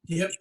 Yep.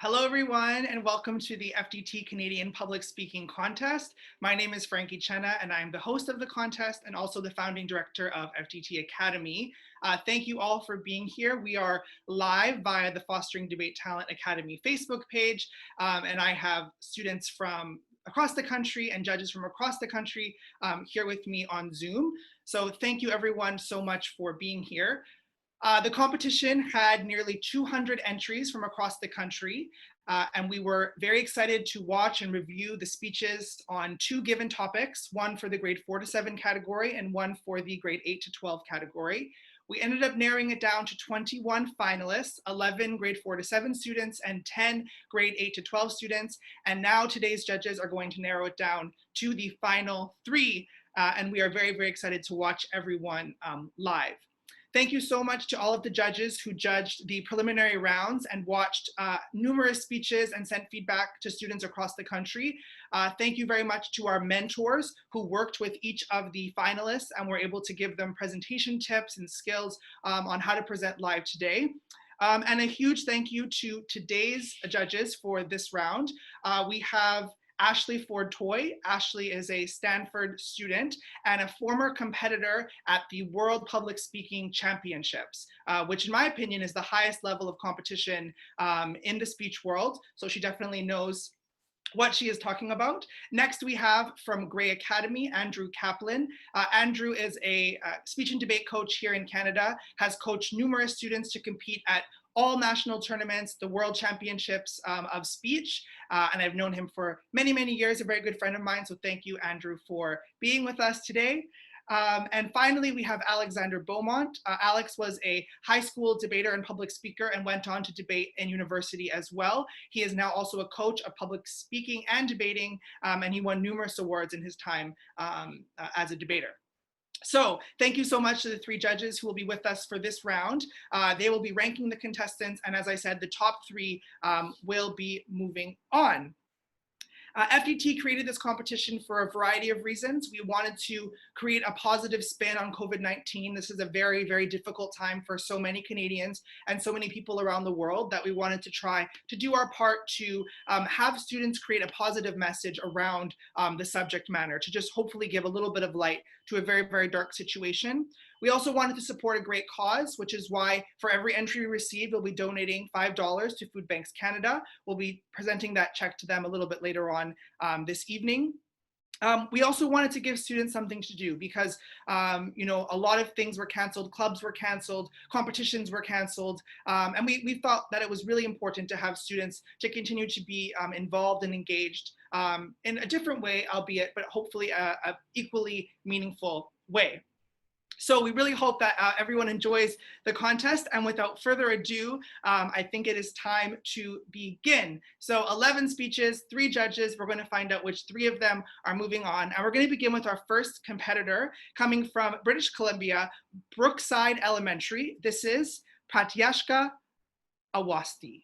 Hello, everyone, and welcome to the FDT Canadian Public Speaking Contest. My name is Frankie Chenna, and I'm the host of the contest and also the founding director of FDT Academy. Thank you all for being here. We are live via the Fostering Debate Talent Academy Facebook page, and I have students from across the country and judges from across the country here with me on Zoom. So thank you, everyone, so much for being here. The competition had nearly 200 entries from across the country, and we were very excited to watch and review the speeches on two given topics, one for the grade 4 to 7 category and one for the grade 8 to 12 category. We ended up narrowing it down to 21 finalists, 11 grade 4 to 7 students and 10 grade 8 to 12 students. And now today's judges are going to narrow it down to the final 3. And we are very, very excited to watch everyone live. Thank you so much to all of the judges who judged the preliminary rounds and watched numerous speeches and sent feedback to students across the country. Thank you very much to our mentors who worked with each of the finalists and were able to give them presentation tips and skills on how to present live today. And a huge thank you to today's judges for this round. We have Ashley Ford-Toy. Ashley is a Stanford student and a former competitor at the World Public Speaking Championships, which in my opinion is the highest level of competition in the speech world. So she definitely knows what she is talking about. Next, we have from Grey Academy, Andrew Kaplan. Andrew is a speech and debate coach here in Canada, has coached numerous students to compete at all national tournaments, the world championships of speech, and I've known him for many, many years, a very good friend of mine. So thank you, Andrew, for being with us today. And finally, we have Alexander Beaumont. Alex was a high school debater and public speaker and went on to debate in university as well. He is now also a coach of public speaking and debating, and he won numerous awards in his time as a debater. So thank you so much to the 3 judges who will be with us for this round. They will be ranking the contestants, and as I said, the top 3 will be moving on. FDT created this competition for a variety of reasons. We wanted to create a positive spin on COVID-19. This is a very, very difficult time for so many Canadians and so many people around the world that we wanted to try to do our part to have students create a positive message around the subject matter, to just hopefully give a little bit of light to a very, very dark situation. We also wanted to support a great cause, which is why for every entry we receive, we'll be donating $5 to Food Banks Canada. We'll be presenting that check to them a little bit later on this evening. We also wanted to give students something to do because, you know, a lot of things were canceled, clubs were canceled, competitions were canceled, and we thought that it was really important to have students to continue to be involved and engaged in a different way, albeit, but hopefully a equally meaningful way. So we really hope that everyone enjoys the contest, and without further ado, I think it is time to begin. So 11 speeches, 3 judges. We're going to find out which 3 of them are moving on, and we're going to begin with our first competitor coming from British Columbia, Brookside Elementary. This is Pratyashka Awasti.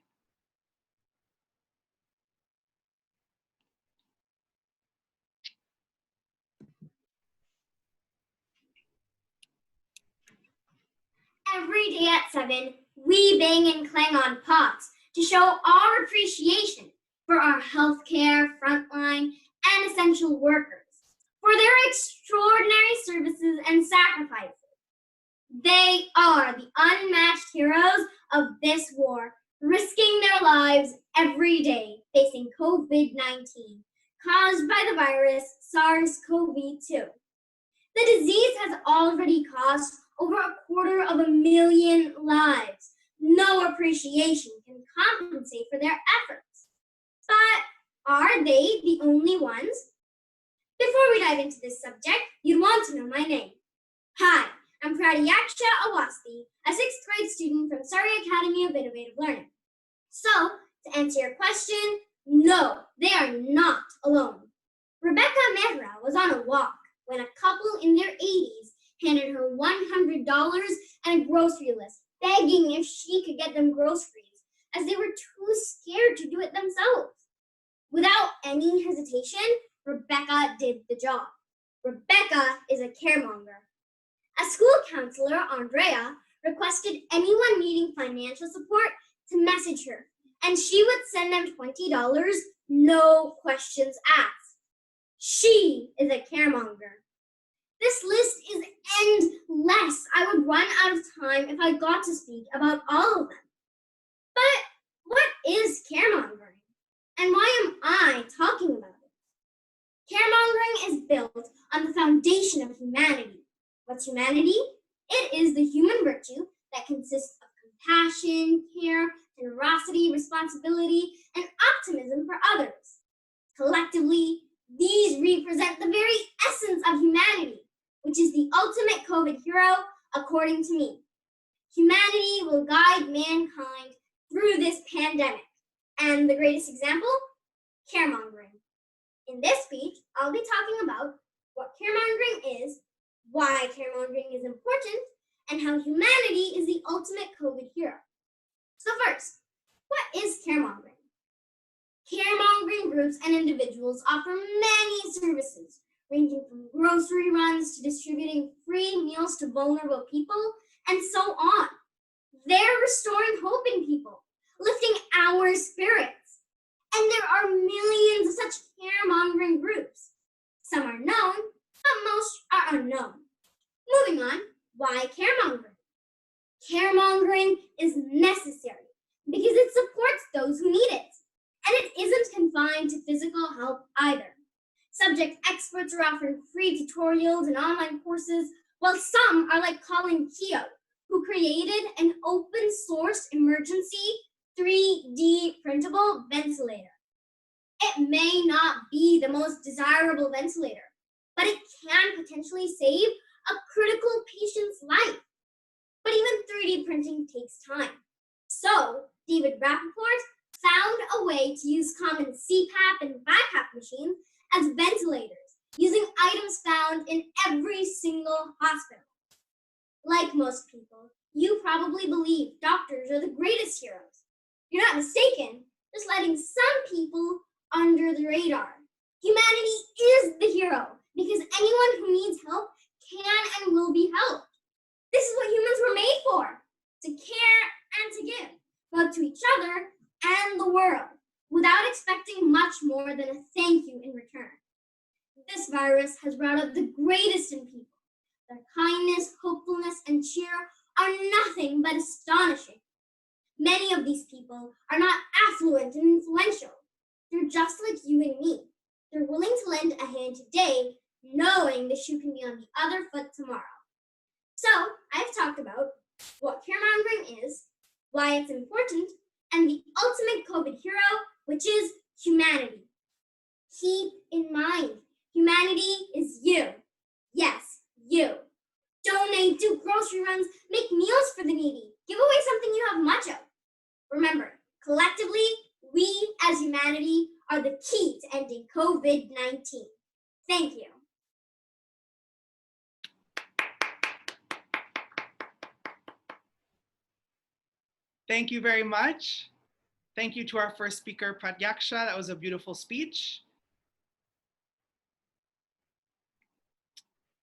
Every day at 7, we bang and clang on pots to show our appreciation for our healthcare, frontline, and essential workers for their extraordinary services and sacrifices. They are the unmatched heroes of this war, risking their lives every day facing COVID-19, caused by the virus SARS-CoV-2. The disease has already cost over 250,000 lives. No appreciation can compensate for their efforts. But are they the only ones? Before we dive into this subject, you'd want to know my name. Hi, I'm Pratyashka Awasti, a 6th grade student from Surrey Academy of Innovative Learning. So, to answer your question, no, they are not alone. Rebecca Mehra was on a walk when a couple in their 80s handed her $100 and a grocery list, begging if she could get them groceries, as they were too scared to do it themselves. Without any hesitation, Rebecca did the job. Rebecca is a caremonger. A school counselor, Andrea, requested anyone needing financial support to message her, and she would send them $20, no questions asked. She is a caremonger. This list is endless. I would run out of time if I got to speak about all of them. But what is caremongering? And why am I talking about it? Caremongering is built on the foundation of humanity. What's humanity? It is the human virtue that consists of compassion, care, generosity, responsibility, and optimism for others. Collectively, these represent the very essence of humanity, which is the ultimate COVID hero, according to me. Humanity will guide mankind through this pandemic. And the greatest example? Caremongering. In this speech, I'll be talking about what caremongering is, why caremongering is important, and how humanity is the ultimate COVID hero. So first, what is caremongering? Caremongering groups and individuals offer many services, ranging from grocery runs to distributing free meals to vulnerable people, and so on. They're restoring hope in people, lifting our spirits. And there are millions of such caremongering groups. Some are known, but most are unknown. Moving on, why caremongering? Caremongering is necessary because it supports those who need it. And it isn't confined to physical help either. Subject experts are offering free tutorials and online courses, while some are like Colin Keogh, who created an open source emergency 3D printable ventilator. It may not be the most desirable ventilator, but it can potentially save a critical patient's life. But even 3D printing takes time. So, David Rappaport found a way to use common CPAP and BiPAP machines as ventilators, using items found in every single hospital. Like most people, you probably believe doctors are the greatest heroes. You're not mistaken, just letting some people under the radar. Humanity is the hero because anyone who needs help can and will be helped. This is what humans were made for, to care and to give, both to each other and the world, without expecting much more than a thank you in return. This virus has brought out the greatest in people. Their kindness, hopefulness, and cheer are nothing but astonishing. Many of these people are not affluent and influential. They're just like you and me. They're willing to lend a hand today, knowing the shoe can be on the other foot tomorrow. So, I've talked about what caremongering is, why it's important, and the ultimate COVID hero, which is humanity. Keep in mind, humanity is you. Yes, you. Donate, do grocery runs, make meals for the needy, give away something you have much of. Remember, collectively, we as humanity are the key to ending COVID-19. Thank you. Thank you very much. Thank you to our first speaker, Pratyaksha. That was a beautiful speech.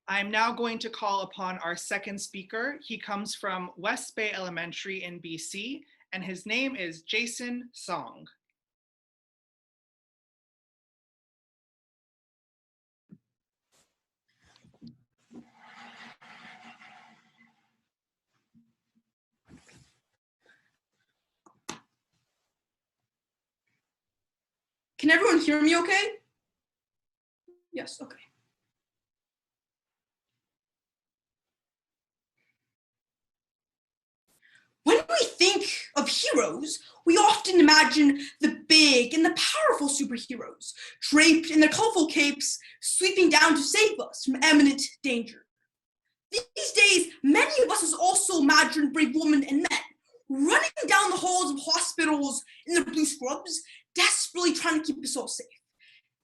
I'm now going to call upon our second speaker. He comes from West Bay Elementary in BC, and his name is Jason Song. Can everyone hear me okay? Yes, okay. When we think of heroes, we often imagine the big and the powerful superheroes, draped in their colorful capes, sweeping down to save us from imminent danger. These days, many of us also imagine brave women and men running down the halls of hospitals in their blue scrubs, desperately trying to keep us all safe.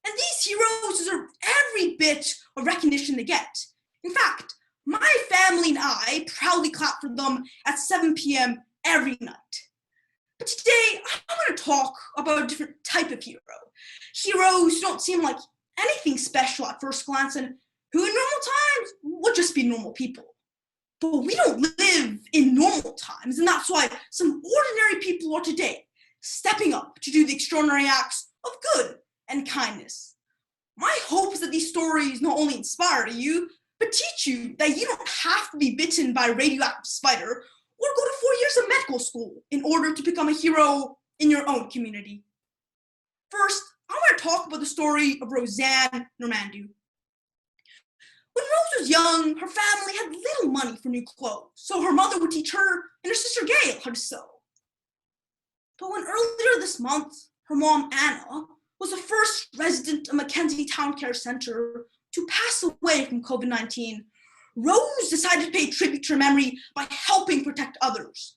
And these heroes deserve every bit of recognition they get. In fact, my family and I proudly clap for them at 7 p.m. every night. But today, I want to talk about a different type of hero. Heroes who don't seem like anything special at first glance and who in normal times would just be normal people. But we don't live in normal times, and that's why some ordinary people are today stepping up to do the extraordinary acts of good and kindness. My hope is that these stories not only inspire you, but teach you that you don't have to be bitten by a radioactive spider or go to 4 years of medical school in order to become a hero in your own community. First, I want to talk about the story of Roseanne Normandou. When Rose was young, her family had little money for new clothes, so her mother would teach her and her sister Gail how to sew. But when earlier this month, her mom, Anna, was the first resident of Mackenzie Town Care Center to pass away from COVID-19, Rose decided to pay tribute to her memory by helping protect others.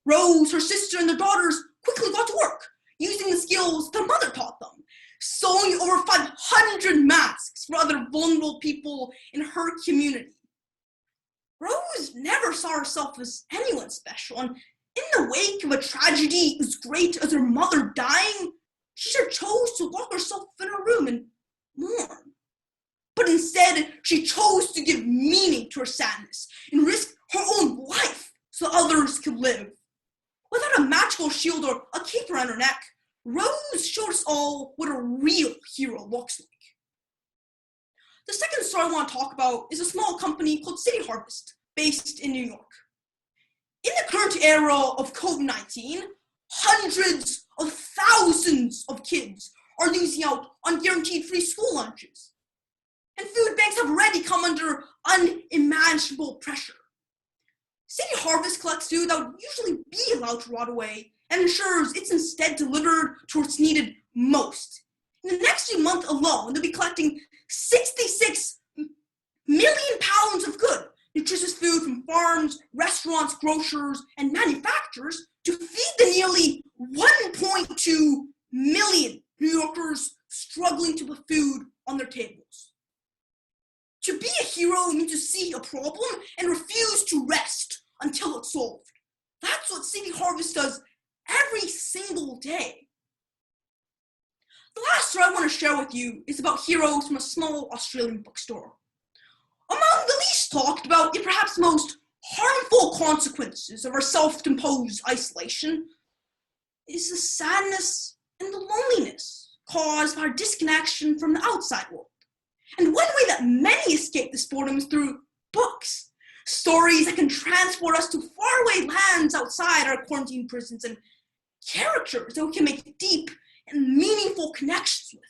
Rose, her sister, and their daughters quickly got to work, using the skills their mother taught them, sewing over 500 masks for other vulnerable people in her community. Rose never saw herself as anyone special, and in the wake of a tragedy as great as her mother dying, she just chose to lock herself in her room and mourn. But instead, she chose to give meaning to her sadness and risk her own life so others could live. Without a magical shield or a cape around her neck, Rose showed us all what a real hero looks like. The second story I want to talk about is a small company called City Harvest, based in New York. In the current era of COVID-19, hundreds of thousands of kids are losing out on guaranteed free school lunches. And food banks have already come under unimaginable pressure. City Harvest collects food that would usually be allowed to rot away and ensures it's instead delivered to what's needed most. In the next few months alone, they'll be collecting 66 million pounds of good, nutritious food from farms, restaurants, grocers, and manufacturers to feed the nearly 1.2 million New Yorkers struggling to put food on their tables. To be a hero means to see a problem and refuse to rest until it's solved. That's what City Harvest does every single day. The last story I want to share with you is about heroes from a small Australian bookstore. Among the least talked about, yet perhaps most harmful consequences of our self-imposed isolation is the sadness and the loneliness caused by our disconnection from the outside world. And one way that many escape this boredom is through books. Stories that can transport us to faraway lands outside our quarantine prisons, and characters that we can make deep and meaningful connections with.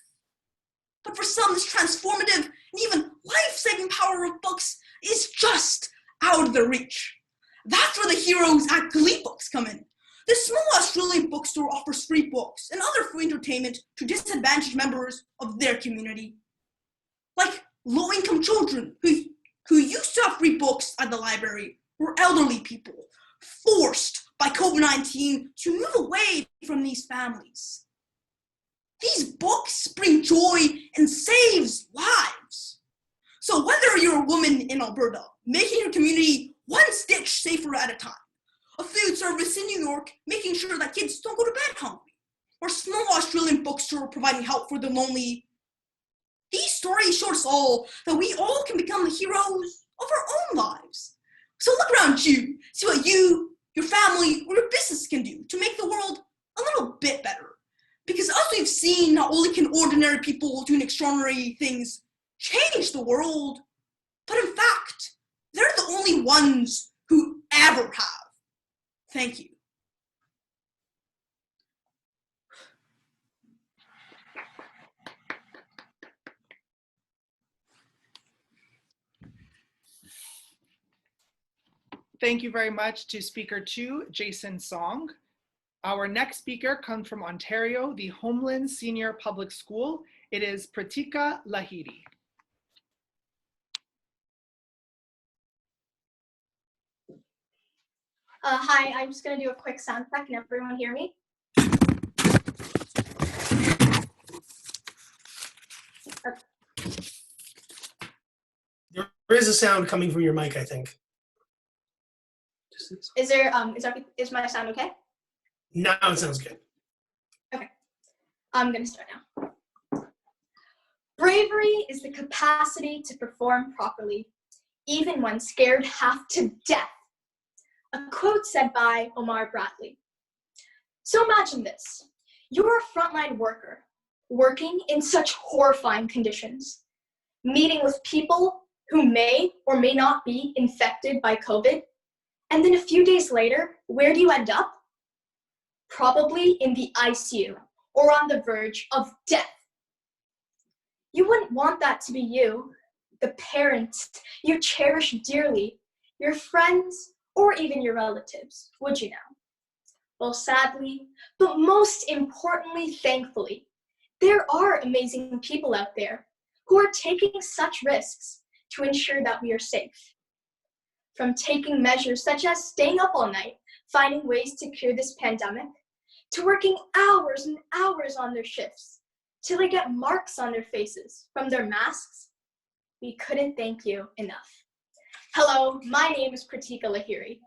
But for some, this transformative and even life-saving power of books is just out of their reach. That's where the heroes at Glee Books come in. This small Australian bookstore offers free books and other free entertainment to disadvantaged members of their community. Like low-income children who used to have free books at the library, or elderly people forced by COVID-19 to move away from these families. These books bring joy and saves lives. So whether you're a woman in Alberta, making your community one stitch safer at a time, a food service in New York, making sure that kids don't go to bed hungry, or a small Australian bookstore providing help for the lonely, these stories show us all that we all can become the heroes of our own lives. So look around you, see what you, your family, or your business can do to make the world a little bit better. Because as we've seen, not only can ordinary people doing extraordinary things change the world, but in fact, they're the only ones who ever have. Thank you. Thank you very much to Speaker 2, Jason Song. Our next speaker comes from Ontario, the Homeland Senior Public School. It is Pratika Lahiri. Hi, I'm just gonna do a quick sound check. Can everyone hear me? There is a sound coming from your mic, I think. Is my sound okay? Now it sounds good. Okay, I'm gonna start now. Bravery is the capacity to perform properly, even when scared half to death. A quote said by Omar Bradley. So imagine this. You're a frontline worker, working in such horrifying conditions, meeting with people who may or may not be infected by COVID, and then a few days later, where do you end up? Probably in the ICU or on the verge of death. You wouldn't want that to be you, the parents you cherish dearly, your friends, or even your relatives, would you now? Well, sadly, but most importantly, thankfully, there are amazing people out there who are taking such risks to ensure that we are safe. From taking measures such as staying up all night, finding ways to cure this pandemic, to working hours and hours on their shifts, till they get marks on their faces from their masks, we couldn't thank you enough. Hello, my name is Pratika Lahiri,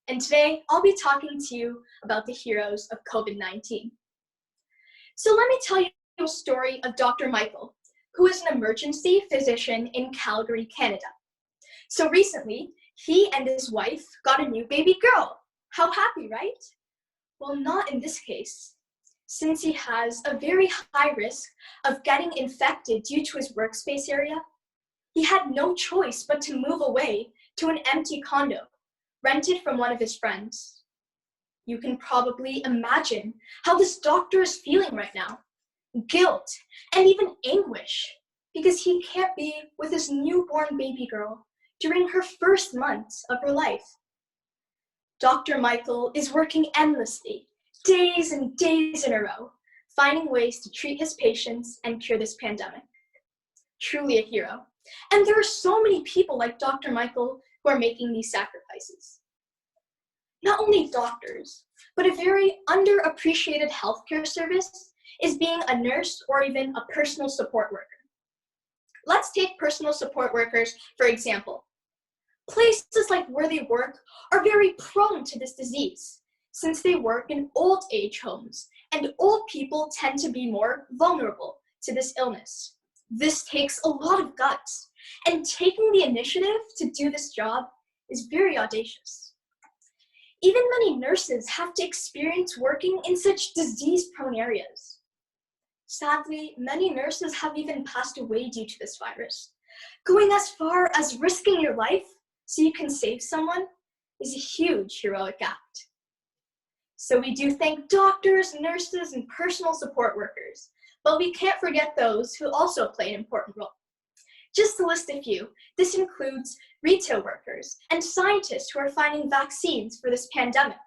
and today I'll be talking to you about the heroes of COVID-19. So let me tell you a story of Dr. Michael, who is an emergency physician in Calgary, Canada. So recently, he and his wife got a new baby girl. How happy, right? Well, not in this case, since he has a very high risk of getting infected due to his workspace area. He had no choice but to move away to an empty condo, rented from one of his friends. You can probably imagine how this doctor is feeling right now. Guilt and even anguish, because he can't be with his newborn baby girl during her first months of her life. Dr. Michael is working endlessly, days and days in a row, finding ways to treat his patients and cure this pandemic. Truly a hero. And there are so many people like Dr. Michael who are making these sacrifices. Not only doctors, but a very underappreciated healthcare service is being a nurse or even a personal support worker. Let's take personal support workers, for example. Places like where they work are very prone to this disease, since they work in old age homes, and old people tend to be more vulnerable to this illness. This takes a lot of guts, and taking the initiative to do this job is very audacious. Even many nurses have to experience working in such disease-prone areas. Sadly, many nurses have even passed away due to this virus. Going as far as risking your life so you can save someone is a huge heroic act. So we do thank doctors, nurses, and personal support workers, but we can't forget those who also play an important role. Just to list a few, this includes retail workers and scientists who are finding vaccines for this pandemic,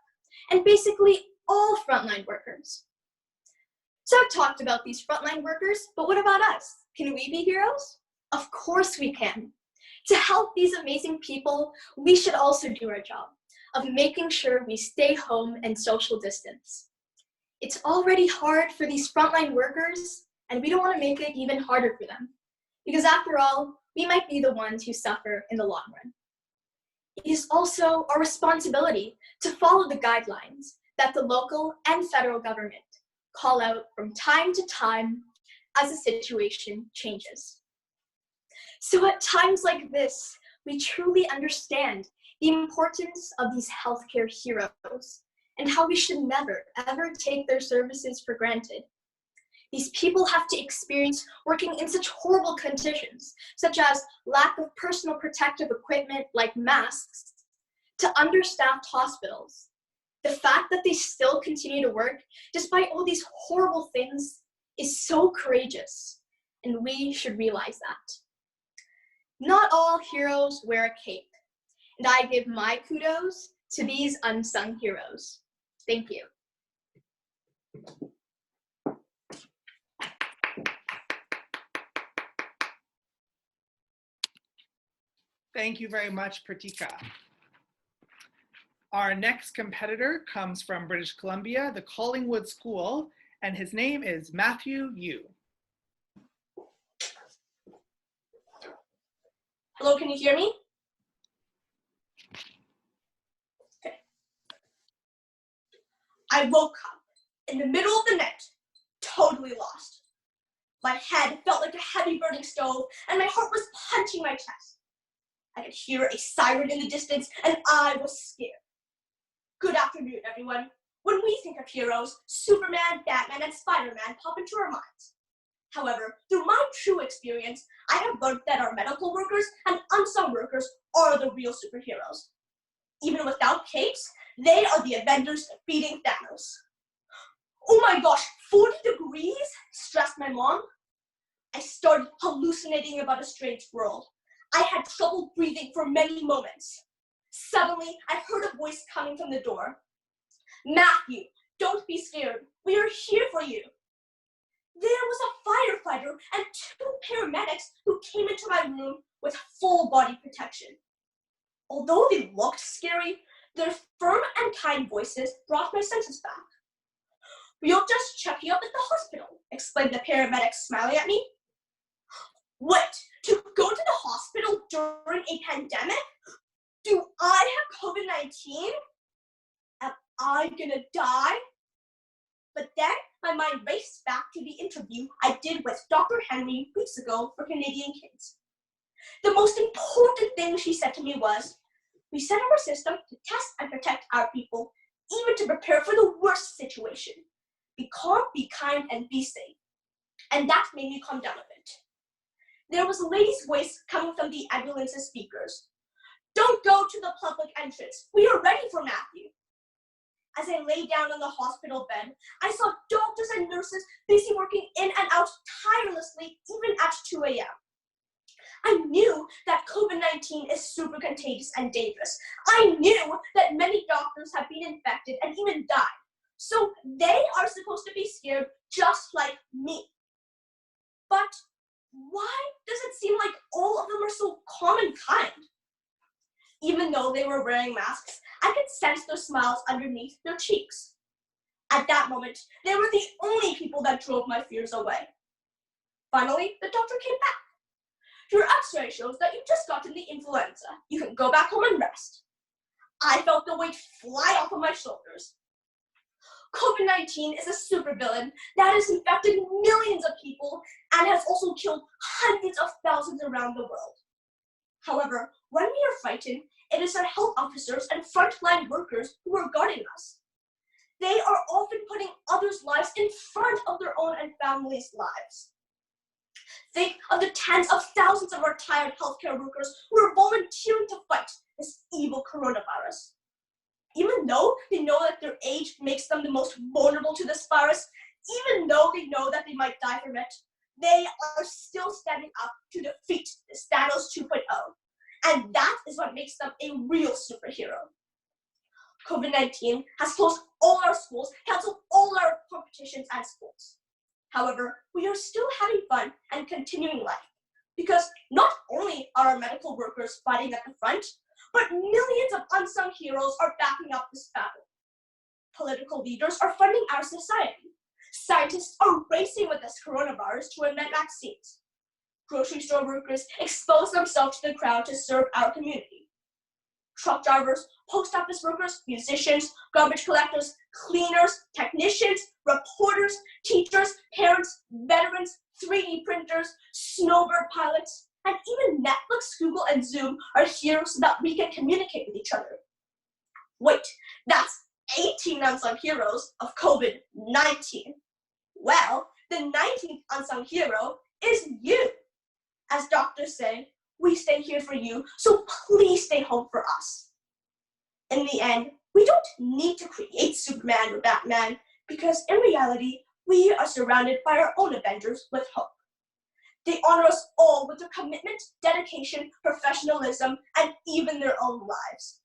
and basically all frontline workers. So I've talked about these frontline workers, but what about us? Can we be heroes? Of course we can. To help these amazing people, we should also do our job of making sure we stay home and social distance. It's already hard for these frontline workers, and we don't want to make it even harder for them. Because after all, we might be the ones who suffer in the long run. It is also our responsibility to follow the guidelines that the local and federal government call out from time to time as the situation changes. So at times like this, we truly understand the importance of these healthcare heroes and how we should never, ever take their services for granted. These people have to experience working in such horrible conditions, such as lack of personal protective equipment like masks, to understaffed hospitals. The fact that they still continue to work despite all these horrible things is so courageous, and we should realize that. Not all heroes wear a cape, and I give my kudos to these unsung heroes. Thank you. Thank you very much, Pratika. Our next competitor comes from British Columbia, the Collingwood School, and his name is Matthew Yu. Hello, can you hear me? Okay. I woke up in the middle of the night, totally lost. My head felt like a heavy burning stove, and my heart was punching my chest. I could hear a siren in the distance, and I was scared. Good afternoon, everyone. When we think of heroes, Superman, Batman, and Spider-Man pop into our minds. However, through my true experience, I have learned that our medical workers and unsung workers are the real superheroes. Even without capes, they are the Avengers beating Thanos. Oh my gosh, 40 degrees? Stressed my mom. I started hallucinating about a strange world. I had trouble breathing for many moments. Suddenly, I heard a voice coming from the door. Matthew, don't be scared. We are here for you. There was a firefighter and 2 paramedics who came into my room with full body protection. Although they looked scary, their firm and kind voices brought my senses back. We'll just check you up at the hospital, explained the paramedic, smiling at me. Wait, to go to the hospital during a pandemic? Do I have COVID-19? Am I gonna die? But then my mind raced back to the interview I did with Dr. Henry weeks ago for Canadian Kids. The most important thing she said to me was, we set our system to test and protect our people, even to prepare for the worst situation. Be calm, be kind, and be safe. And that made me calm down a bit. There was a lady's voice coming from the ambulance's speakers. Don't go to the public entrance. We are ready for Matthew. As I lay down on the hospital bed, I saw doctors and nurses busy working in and out tirelessly, even at 2 a.m. I knew that COVID-19 is super contagious and dangerous. I knew that many doctors have been infected and even died. So they are supposed to be scared just like me. But why does it seem like all of them are so calm and kind? Even though they were wearing masks, I could sense their smiles underneath their cheeks. At that moment, they were the only people that drove my fears away. Finally, the doctor came back. Your x-ray shows that you just gotten the influenza. You can go back home and rest. I felt the weight fly off of my shoulders. COVID-19 is a supervillain that has infected millions of people and has also killed hundreds of thousands around the world. However, when we are frightened, it is our health officers and frontline workers who are guarding us. They are often putting others' lives in front of their own and families' lives. Think of the tens of thousands of retired healthcare workers who are volunteering to fight this evil coronavirus. Even though they know that their age makes them the most vulnerable to this virus, even though they know that they might die from it, they are still standing up to defeat this Thanos 2.0. And that is what makes them a real superhero. COVID-19 has closed all our schools, canceled all our competitions and sports. However, we are still having fun and continuing life because not only are our medical workers fighting at the front, but millions of unsung heroes are backing up this battle. Political leaders are funding our society. Scientists are racing with this coronavirus to invent vaccines. Grocery store workers expose themselves to the crowd to serve our community. Truck drivers, post office workers, musicians, garbage collectors, cleaners, technicians, reporters, teachers, parents, veterans, 3D printers, snowbird pilots, and even Netflix, Google, and Zoom are here so that we can communicate with each other. Wait, that's 18 unsung heroes of COVID-19. Well, the 19th unsung hero is you. As doctors say, we stay here for you, so please stay home for us. In the end, we don't need to create Superman or Batman because in reality, we are surrounded by our own Avengers with hope. They honor us all with their commitment, dedication, professionalism, and even their own lives.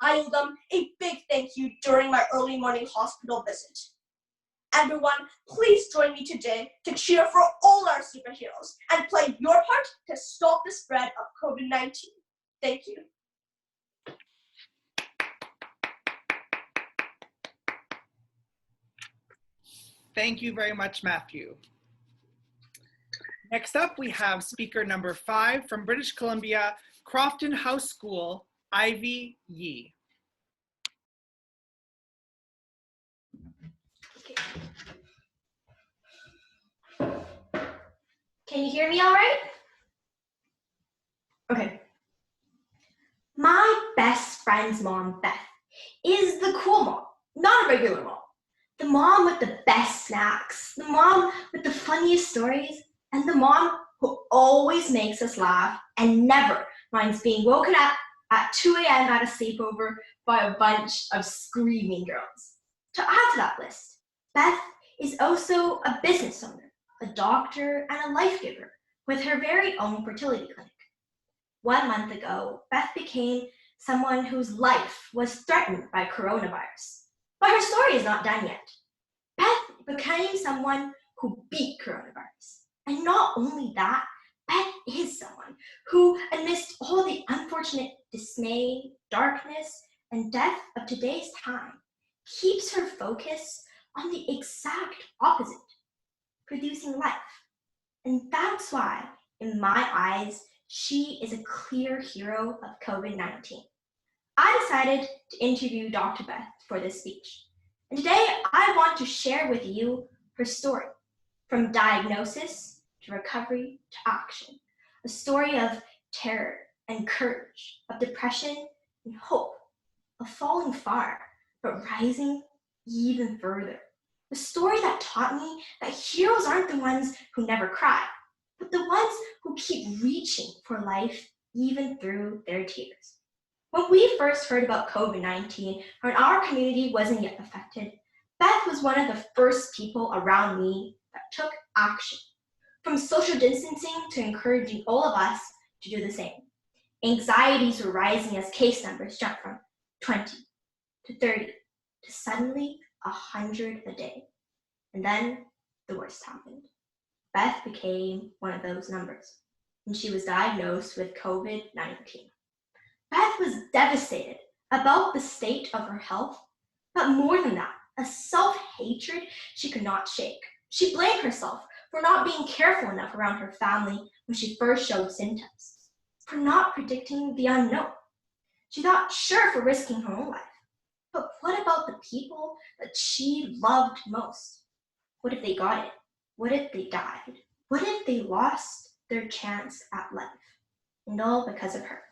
I owe them a big thank you during my early morning hospital visit. Everyone, please join me today to cheer for all our superheroes and play your part to stop the spread of COVID-19. Thank you. Thank you very much, Matthew. Next up, we have speaker number 5 from British Columbia, Crofton House School, Ivy Yee. Can you hear me all right? Okay. My best friend's mom, Beth, is the cool mom, not a regular mom. The mom with the best snacks, the mom with the funniest stories, and the mom who always makes us laugh and never minds being woken up at 2 a.m. at a sleepover by a bunch of screaming girls. To add to that list, Beth is also a business owner, a doctor, and a life giver with her very own fertility clinic. 1 month ago, Beth became someone whose life was threatened by coronavirus. But her story is not done yet. Beth became someone who beat coronavirus. And not only that, Beth is someone who, amidst all the unfortunate dismay, darkness, and death of today's time, keeps her focus on the exact opposite, producing life. And that's why, in my eyes, she is a clear hero of COVID-19. I decided to interview Dr. Beth for this speech. And today, I want to share with you her story, from diagnosis to recovery to action. A story of terror and courage, of depression and hope, of falling far, but rising even further. A story that taught me that heroes aren't the ones who never cry, but the ones who keep reaching for life even through their tears. When we first heard about COVID-19, when our community wasn't yet affected, Beth was one of the first people around me that took action. From social distancing to encouraging all of us to do the same. Anxieties were rising as case numbers jumped from 20 to 30 to suddenly 100 a day. And then the worst happened. Beth became one of those numbers, and she was diagnosed with COVID-19. Beth was devastated about the state of her health, but more than that, a self-hatred she could not shake. She blamed herself for not being careful enough around her family when she first showed symptoms, for not predicting the unknown. She thought, sure, for risking her own life, But what about the people that she loved most? What if they got it? What if they died? What if they lost their chance at life? And all because of her.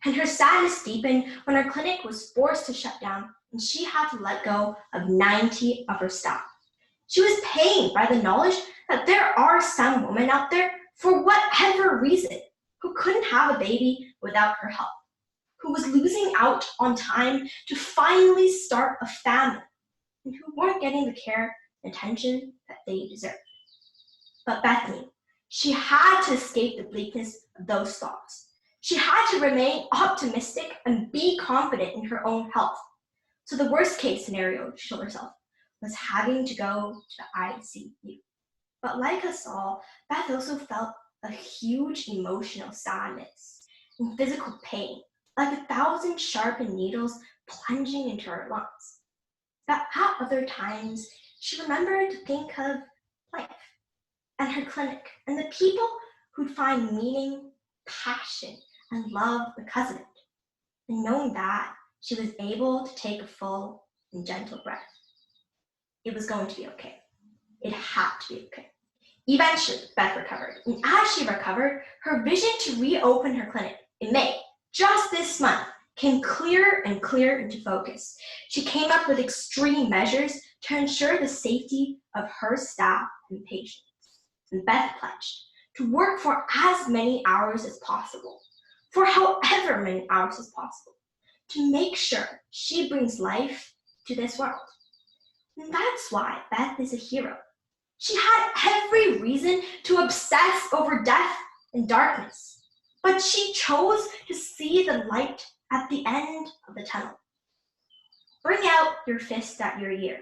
And her sadness deepened when her clinic was forced to shut down and she had to let go of 90 of her staff. She was pained by the knowledge that there are some women out there, for whatever reason, who couldn't have a baby without her help, who was losing out on time to finally start a family, and who weren't getting the care and attention that they deserved. But Bethany, she had to escape the bleakness of those thoughts. She had to remain optimistic and be confident in her own health. So the worst case scenario, she told herself, was having to go to the ICU. But like us all, Beth also felt a huge emotional sadness and physical pain, like 1,000 sharpened needles plunging into her lungs. But at other times, she remembered to think of life and her clinic and the people who'd find meaning, passion, and love because of it. And knowing that, she was able to take a full and gentle breath. It was going to be okay. It had to be okay. Eventually, Beth recovered. And as she recovered, her vision to reopen her clinic in May, just this month, came clearer and clearer into focus. She came up with extreme measures to ensure the safety of her staff and patients. And Beth pledged to work for as many hours as possible, for however many hours as possible, to make sure she brings life to this world. And that's why Beth is a hero. She had every reason to obsess over death and darkness, but she chose to see the light at the end of the tunnel. Bring out your fist at your ear.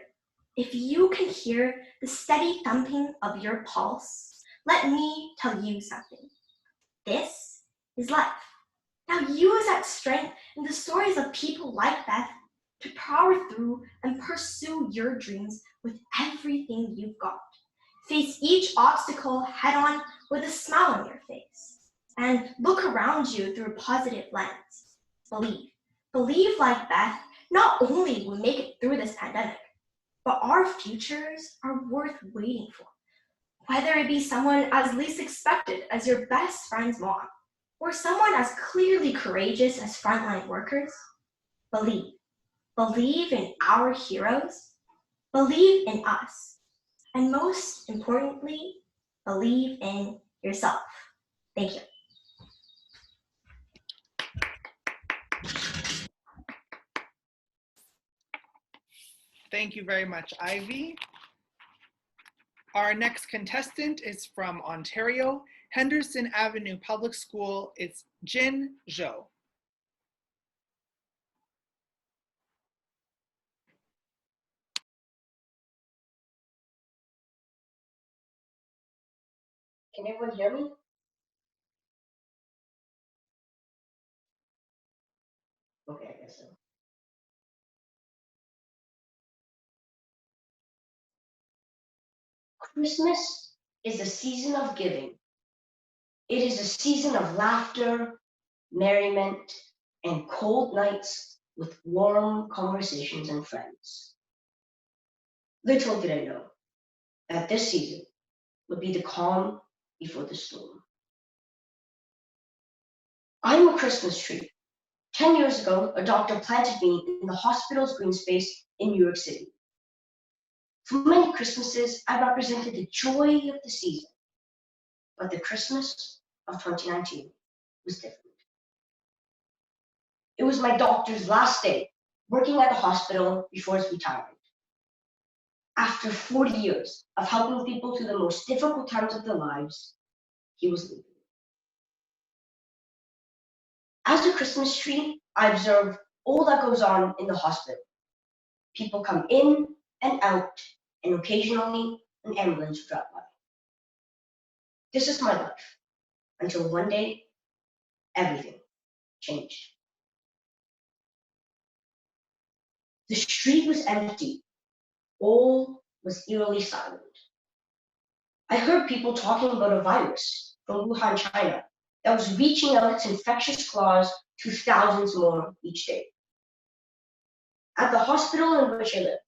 If you can hear the steady thumping of your pulse, let me tell you something. This is life. Now use that strength in the stories of people like Beth to power through and pursue your dreams with everything you've got. Face each obstacle head on with a smile on your face and look around you through a positive lens. Believe. Believe like Beth, not only will we make it through this pandemic, but our futures are worth waiting for. Whether it be someone as least expected as your best friend's mom, or someone as clearly courageous as frontline workers, believe. Believe in our heroes. Believe in us. And most importantly, believe in yourself. Thank you. Thank you very much, Ivy. Our next contestant is from Ontario, Henderson Avenue Public School. It's Jin Zhou. Can everyone hear me? Okay, I guess so. Christmas is a season of giving. It is a season of laughter, merriment, and cold nights with warm conversations and friends. Little did I know that this season would be the calm before the storm. I'm a Christmas tree. 10 years ago, a doctor planted me in the hospital's green space in New York City. For many Christmases, I represented the joy of the season, but the Christmas of 2019 was different. It was my doctor's last day working at the hospital before his retirement. After 40 years of helping people through the most difficult times of their lives, he was leaving. As a Christmas tree, I observe all that goes on in the hospital. People come in and out, and occasionally an ambulance will drop by. This is my life, until one day, everything changed. The street was empty. All was eerily silent. I heard people talking about a virus from Wuhan, China, that was reaching out its infectious claws to thousands more each day. At the hospital in which I lived,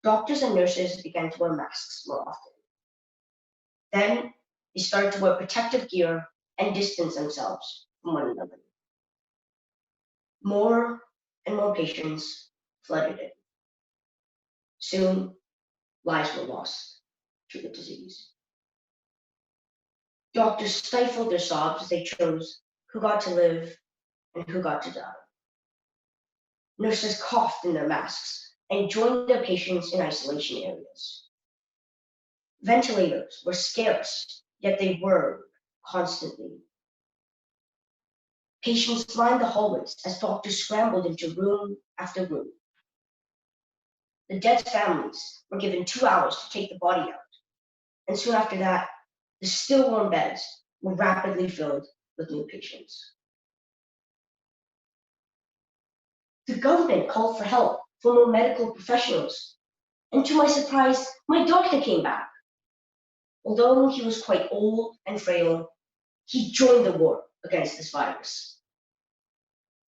doctors and nurses began to wear masks more often. Then they started to wear protective gear and distance themselves from one another. More and more patients flooded in. Soon, lives were lost to the disease. Doctors stifled their sobs as they chose who got to live and who got to die. Nurses coughed in their masks and joined their patients in isolation areas. Ventilators were scarce, yet they were constantly. Patients lined the hallways as doctors scrambled into room after room. The dead families were given 2 hours to take the body out, and soon after that, the still warm beds were rapidly filled with new patients. The government called for help from more medical professionals, and to my surprise, my doctor came back. Although he was quite old and frail, he joined the war against this virus.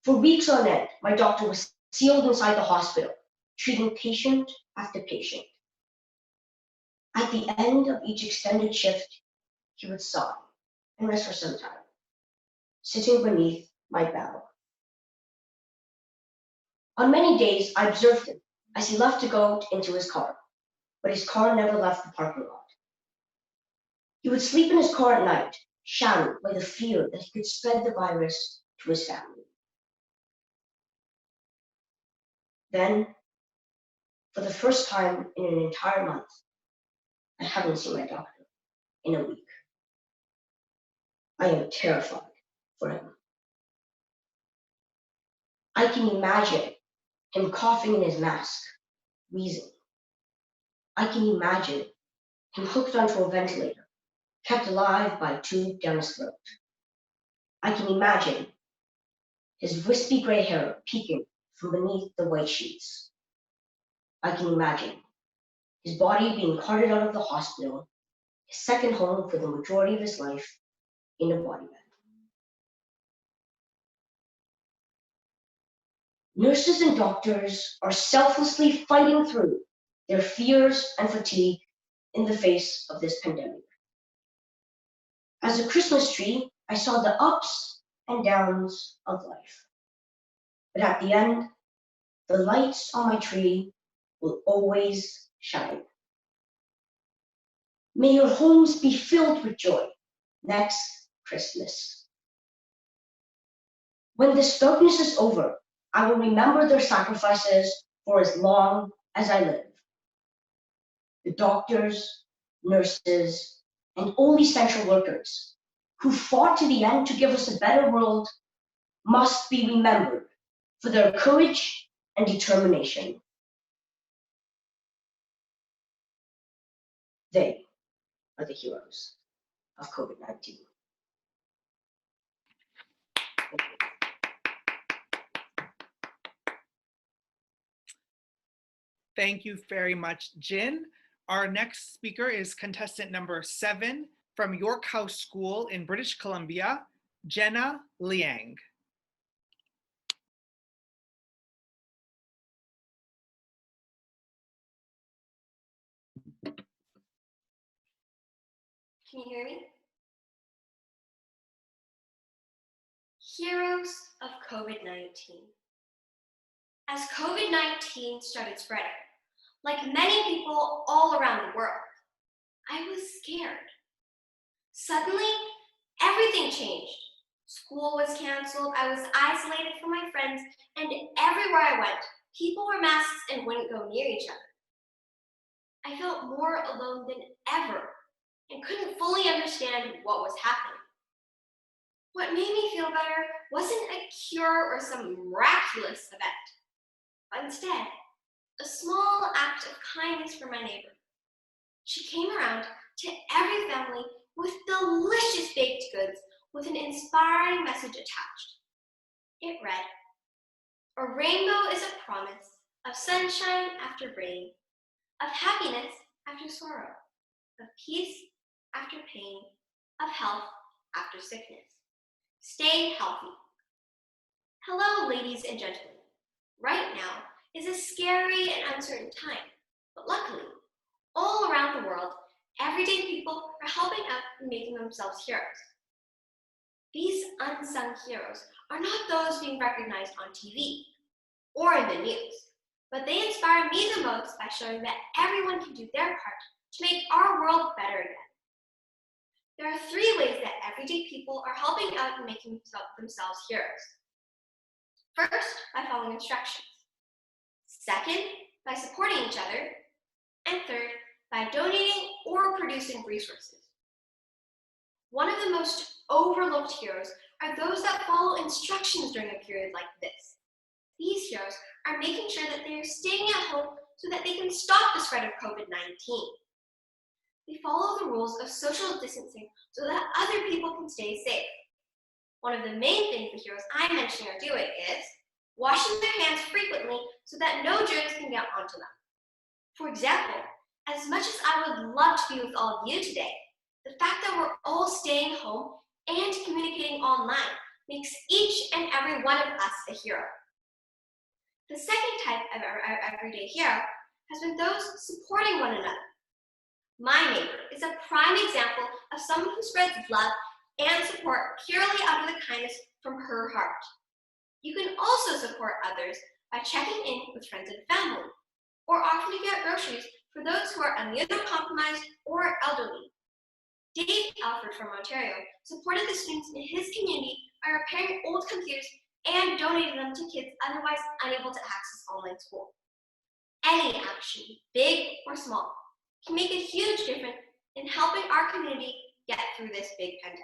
For weeks on end, my doctor was sealed inside the hospital, treating patient after patient. At the end of each extended shift, he would sigh and rest for some time, sitting beneath my bow. On many days, I observed him as he left to go into his car, but his car never left the parking lot. He would sleep in his car at night, shadowed by the fear that he could spread the virus to his family. Then, for the first time in an entire month, I haven't seen my doctor in a week. I am terrified for him. I can imagine him coughing in his mask, wheezing. I can imagine him hooked onto a ventilator, kept alive by a tube down his throat. I can imagine his wispy gray hair peeking from beneath the white sheets. I can imagine his body being carted out of the hospital, his second home for the majority of his life, in a body bag. Nurses and doctors are selflessly fighting through their fears and fatigue in the face of this pandemic. As a Christmas tree, I saw the ups and downs of life. But at the end, the lights on my tree will always shine. May your homes be filled with joy next Christmas. When this darkness is over, I will remember their sacrifices for as long as I live. The doctors, nurses, and all essential workers who fought to the end to give us a better world must be remembered for their courage and determination. They are the heroes of COVID-19. Thank you very much, Jin. Our next speaker is contestant number 7 from York House School in British Columbia, Jenna Liang. Can you hear me? Heroes of COVID-19. As COVID-19 started spreading, like many people all around the world, I was scared. Suddenly, everything changed. School was canceled, I was isolated from my friends, and everywhere I went, people wore masks and wouldn't go near each other. I felt more alone than ever and couldn't fully understand what was happening. What made me feel better wasn't a cure or some miraculous event, but instead, a small act of kindness for my neighbor. She came around to every family with delicious baked goods with an inspiring message attached. It read, "A rainbow is a promise of sunshine after rain, of happiness after sorrow, of peace after pain, of health after sickness. Stay healthy." Hello, ladies and gentlemen. Right now, is a scary and uncertain time, but luckily, all around the world, everyday people are helping out and making themselves heroes. These unsung heroes are not those being recognized on TV or in the news, but they inspire me the most by showing that everyone can do their part to make our world better again. There are 3 ways that everyday people are helping out and making themselves heroes. First, by following instructions. Second, by supporting each other. And third, by donating or producing resources. One of the most overlooked heroes are those that follow instructions during a period like this. These heroes are making sure that they are staying at home so that they can stop the spread of COVID-19. They follow the rules of social distancing so that other people can stay safe. One of the main things the heroes I'm mentioning are doing is washing their hands frequently so that no germs can get onto them. For example, as much as I would love to be with all of you today, the fact that we're all staying home and communicating online makes each and every one of us a hero. The second type of everyday hero has been those supporting one another. My neighbor is a prime example of someone who spreads love and support purely out of the kindness from her heart. You can also support others by checking in with friends and family, or offering to get groceries for those who are immunocompromised or elderly. Dave Alford from Ontario supported the students in his community by repairing old computers and donating them to kids otherwise unable to access online school. Any action, big or small, can make a huge difference in helping our community get through this big pandemic.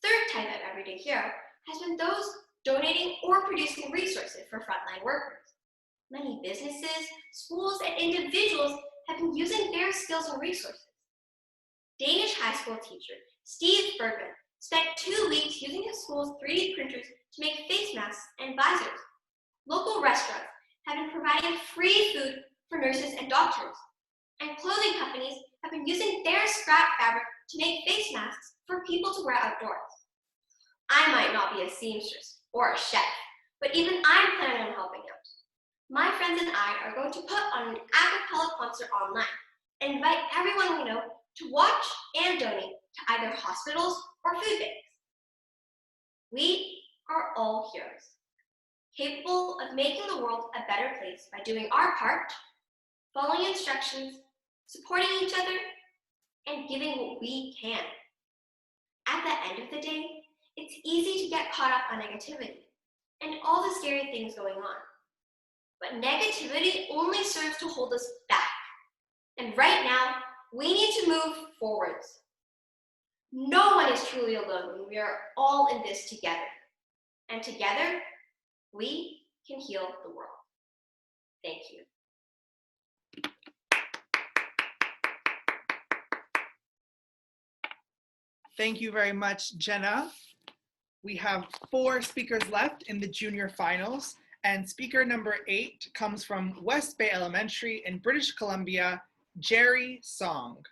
The third type of everyday hero has been those donating or producing resources for frontline workers. Many businesses, schools, and individuals have been using their skills and resources. Danish high school teacher Steve Bergman spent 2 weeks using his school's 3D printers to make face masks and visors. Local restaurants have been providing free food for nurses and doctors. And clothing companies have been using their scrap fabric to make face masks for people to wear outdoors. I might not be a seamstress or a chef, but even I'm planning on helping out. My friends and I are going to put on an a cappella concert online and invite everyone we know to watch and donate to either hospitals or food banks. We are all heroes, capable of making the world a better place by doing our part, following instructions, supporting each other, and giving what we can. At the end of the day, it's easy to get caught up on negativity and all the scary things going on. But negativity only serves to hold us back. And right now, we need to move forwards. No one is truly alone when we are all in this together. And together, we can heal the world. Thank you. Thank you very much, Jenna. We have 4 speakers left in the junior finals, and speaker number 8 comes from West Bay Elementary in British Columbia, Jerry Song.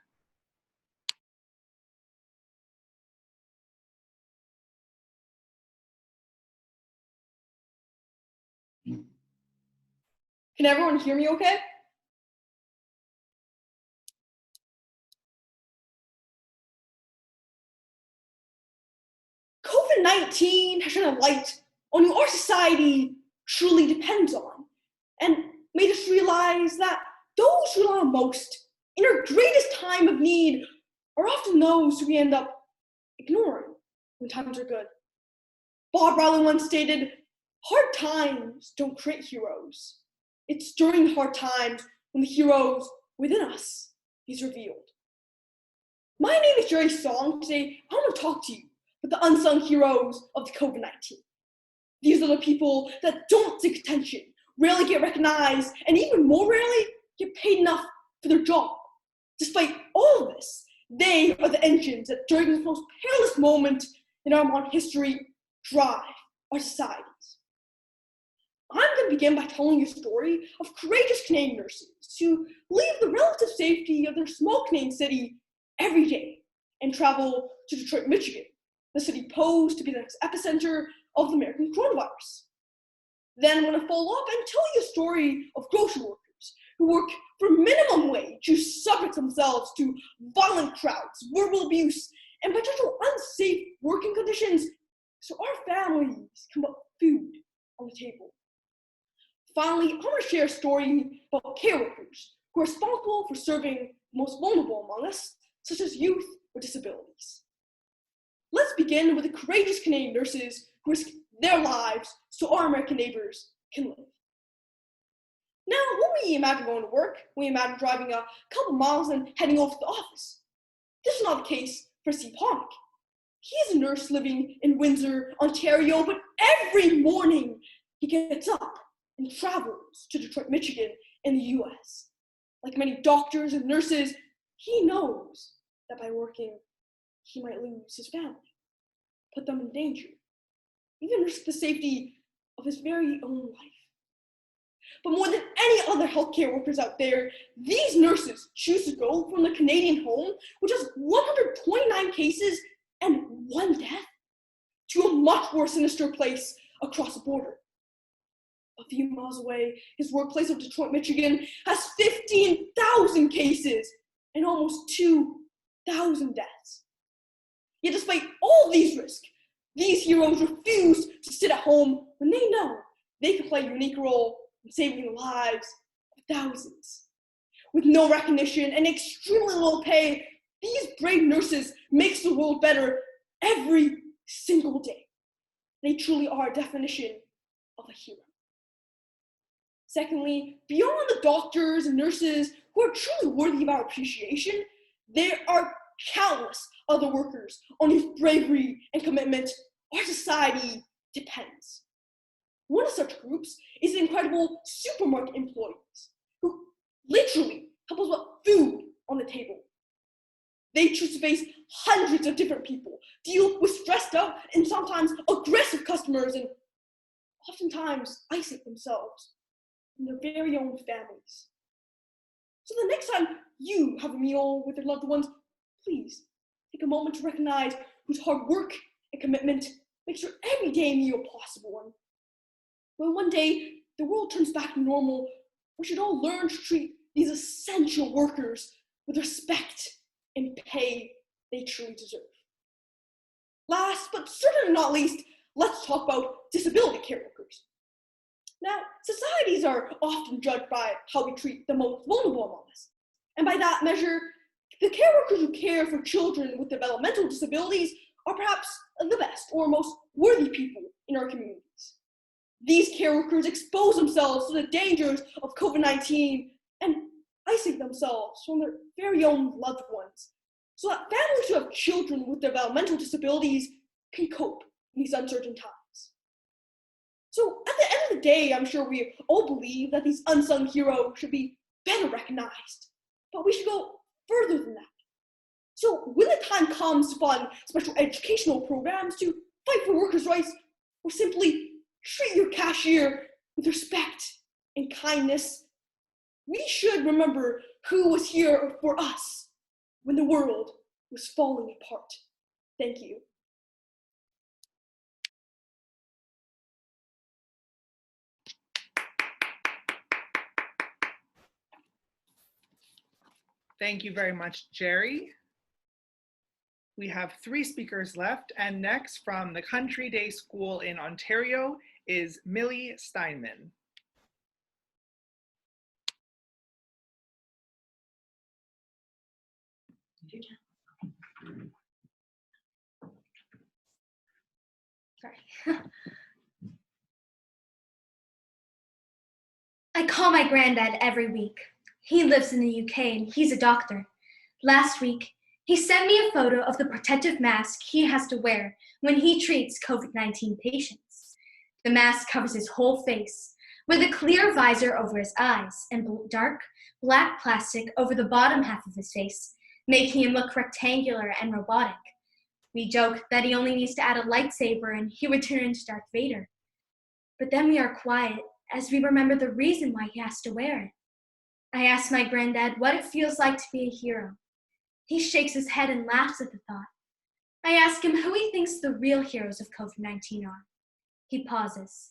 Can everyone hear me okay? COVID-19 has shone a light on who our society truly depends on, and made us realize that those who rely on most in our greatest time of need are often those who we end up ignoring when times are good. Bob Riley once stated, "Hard times don't create heroes. It's during the hard times when the heroes within us is revealed." My name is Jerry Song. Today, I want to talk to you about the unsung heroes of the COVID-19. These are the people that don't seek attention, rarely get recognized, and even more rarely get paid enough for their job. Despite all of this, they are the engines that during this most perilous moment in our modern history drive our societies. I'm going to begin by telling you a story of courageous Canadian nurses who leave the relative safety of their small Canadian city every day and travel to Detroit, Michigan, the city posed to be the next epicenter of the American coronavirus. Then I'm going to follow up and tell you a story of grocery workers who work for minimum wage, who subject themselves to violent crowds, verbal abuse, and potential unsafe working conditions so our families can put food on the table. Finally, I'm going to share a story about care workers who are responsible for serving the most vulnerable among us, such as youth with disabilities. Let's begin with the courageous Canadian nurses who risk their lives so our American neighbors can live. Now, when we imagine going to work, we imagine driving a couple miles and heading over to the office. This is not the case for Steve Homick. He is a nurse living in Windsor, Ontario, but every morning he gets up and travels to Detroit, Michigan in the US. Like many doctors and nurses, he knows that by working, he might lose his family, put them in danger, even risk the safety of his very own life. But more than any other healthcare workers out there, these nurses choose to go from the Canadian home, which has 129 cases and 1 death, to a much more sinister place across the border. A few miles away, his workplace of Detroit, Michigan has 15,000 cases and almost 2,000 deaths. Yet despite all these risks, these heroes refuse to sit at home when they know they can play a unique role in saving the lives of thousands. With no recognition and extremely low pay, these brave nurses make the world better every single day. They truly are a definition of a hero. Secondly, beyond the doctors and nurses who are truly worthy of our appreciation, there are countless other workers on whose bravery and commitment our society depends. One of such groups is the incredible supermarket employees who literally help us put food on the table. They choose to face hundreds of different people, deal with stressed out and sometimes aggressive customers, and oftentimes isolate themselves from their very own families. So the next time you have a meal with your loved ones, please take a moment to recognize whose hard work and commitment makes your everyday meal possible. And when one day the world turns back to normal, we should all learn to treat these essential workers with respect and pay they truly deserve. Last, but certainly not least, let's talk about disability care workers. Now, societies are often judged by how we treat the most vulnerable among us. And by that measure, the care workers who care for children with developmental disabilities are perhaps the best or most worthy people in our communities. These care workers expose themselves to the dangers of COVID-19 and isolate themselves from their very own loved ones, so that families who have children with developmental disabilities can cope in these uncertain times. So at the end of the day, I'm sure we all believe that these unsung heroes should be better recognized, but we should go further than that. So when the time comes to fund special educational programs to fight for workers' rights, or simply treat your cashier with respect and kindness, we should remember who was here for us when the world was falling apart. Thank you. Thank you very much, Jerry. We have 3 speakers left, and next from the Country Day School in Ontario is Millie Steinman. Sorry. I call my granddad every week. He lives in the UK and he's a doctor. Last week, he sent me a photo of the protective mask he has to wear when he treats COVID-19 patients. The mask covers his whole face, with a clear visor over his eyes and dark black plastic over the bottom half of his face, making him look rectangular and robotic. We joke that he only needs to add a lightsaber and he would turn into Darth Vader. But then we are quiet as we remember the reason why he has to wear it. I ask my granddad what it feels like to be a hero. He shakes his head and laughs at the thought. I ask him who he thinks the real heroes of COVID-19 are. He pauses.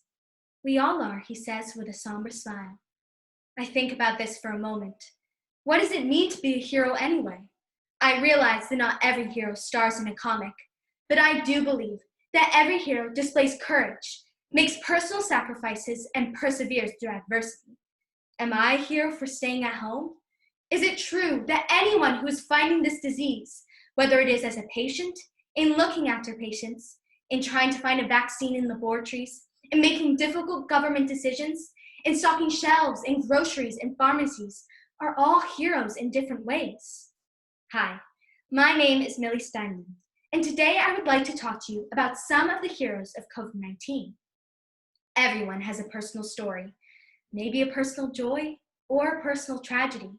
We all are, he says with a somber smile. I think about this for a moment. What does it mean to be a hero anyway? I realize that not every hero stars in a comic, but I do believe that every hero displays courage, makes personal sacrifices, and perseveres through adversity. Am I a hero for staying at home? Is it true that anyone who is fighting this disease, whether it is as a patient, in looking after patients, in trying to find a vaccine in laboratories, in making difficult government decisions, in stocking shelves in groceries and pharmacies, are all heroes in different ways? Hi, my name is Millie Steinman, and today I would like to talk to you about some of the heroes of COVID-19. Everyone has a personal story, maybe a personal joy or a personal tragedy.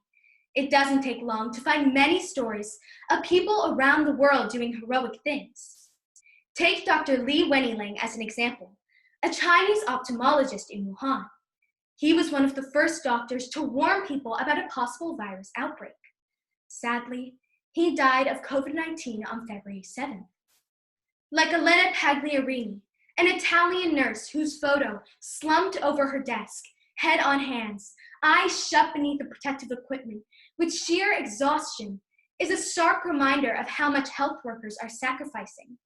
It doesn't take long to find many stories of people around the world doing heroic things. Take Dr. Li Wenliang as an example, a Chinese ophthalmologist in Wuhan. He was one of the first doctors to warn people about a possible virus outbreak. Sadly, he died of COVID-19 on February 7th. Like Elena Pagliarini, an Italian nurse whose photo slumped over her desk, head on hands, eyes shut beneath the protective equipment, with sheer exhaustion, is a stark reminder of how much health workers are sacrificing.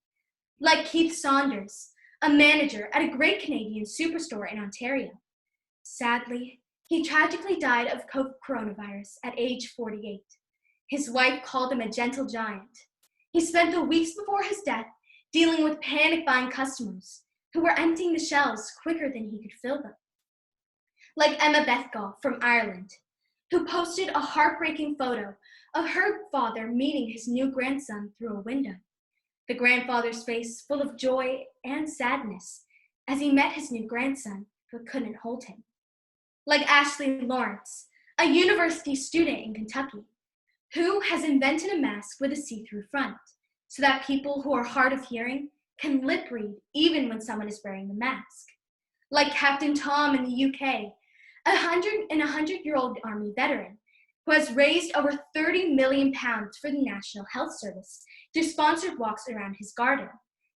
Like Keith Saunders, a manager at a great Canadian superstore in Ontario. Sadly, he tragically died of coronavirus at age 48. His wife called him a gentle giant. He spent the weeks before his death dealing with panic-buying customers who were emptying the shelves quicker than he could fill them. Like Emma Bethgall from Ireland, who posted a heartbreaking photo of her father meeting his new grandson through a window. The grandfather's face full of joy and sadness as he met his new grandson but couldn't hold him. Like Ashley Lawrence, a university student in Kentucky, who has invented a mask with a see-through front so that people who are hard of hearing can lip read even when someone is wearing the mask. Like Captain Tom in the UK, a 100-year-old Army veteran who has raised over £30 million for the National Health Service through sponsored walks around his garden.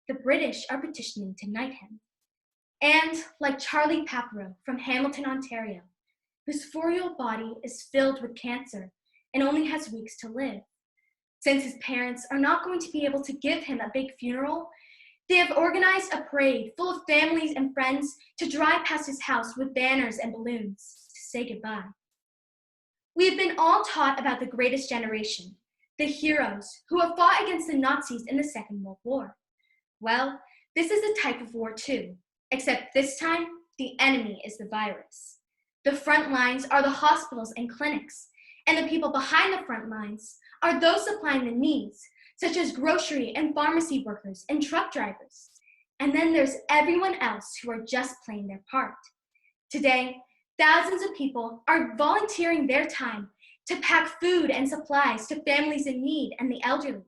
The British are petitioning to knight him. And like Charlie Papero from Hamilton, Ontario, whose 4-year-old body is filled with cancer and only has weeks to live. Since his parents are not going to be able to give him a big funeral, they have organized a parade full of families and friends to drive past his house with banners and balloons to say goodbye. We have been all taught about the greatest generation, the heroes who have fought against the Nazis in the Second World War. Well, this is a type of war too, except this time, the enemy is the virus. The front lines are the hospitals and clinics, and the people behind the front lines are those supplying the needs, such as grocery and pharmacy workers and truck drivers. And then there's everyone else who are just playing their part. Today, thousands of people are volunteering their time to pack food and supplies to families in need and the elderly,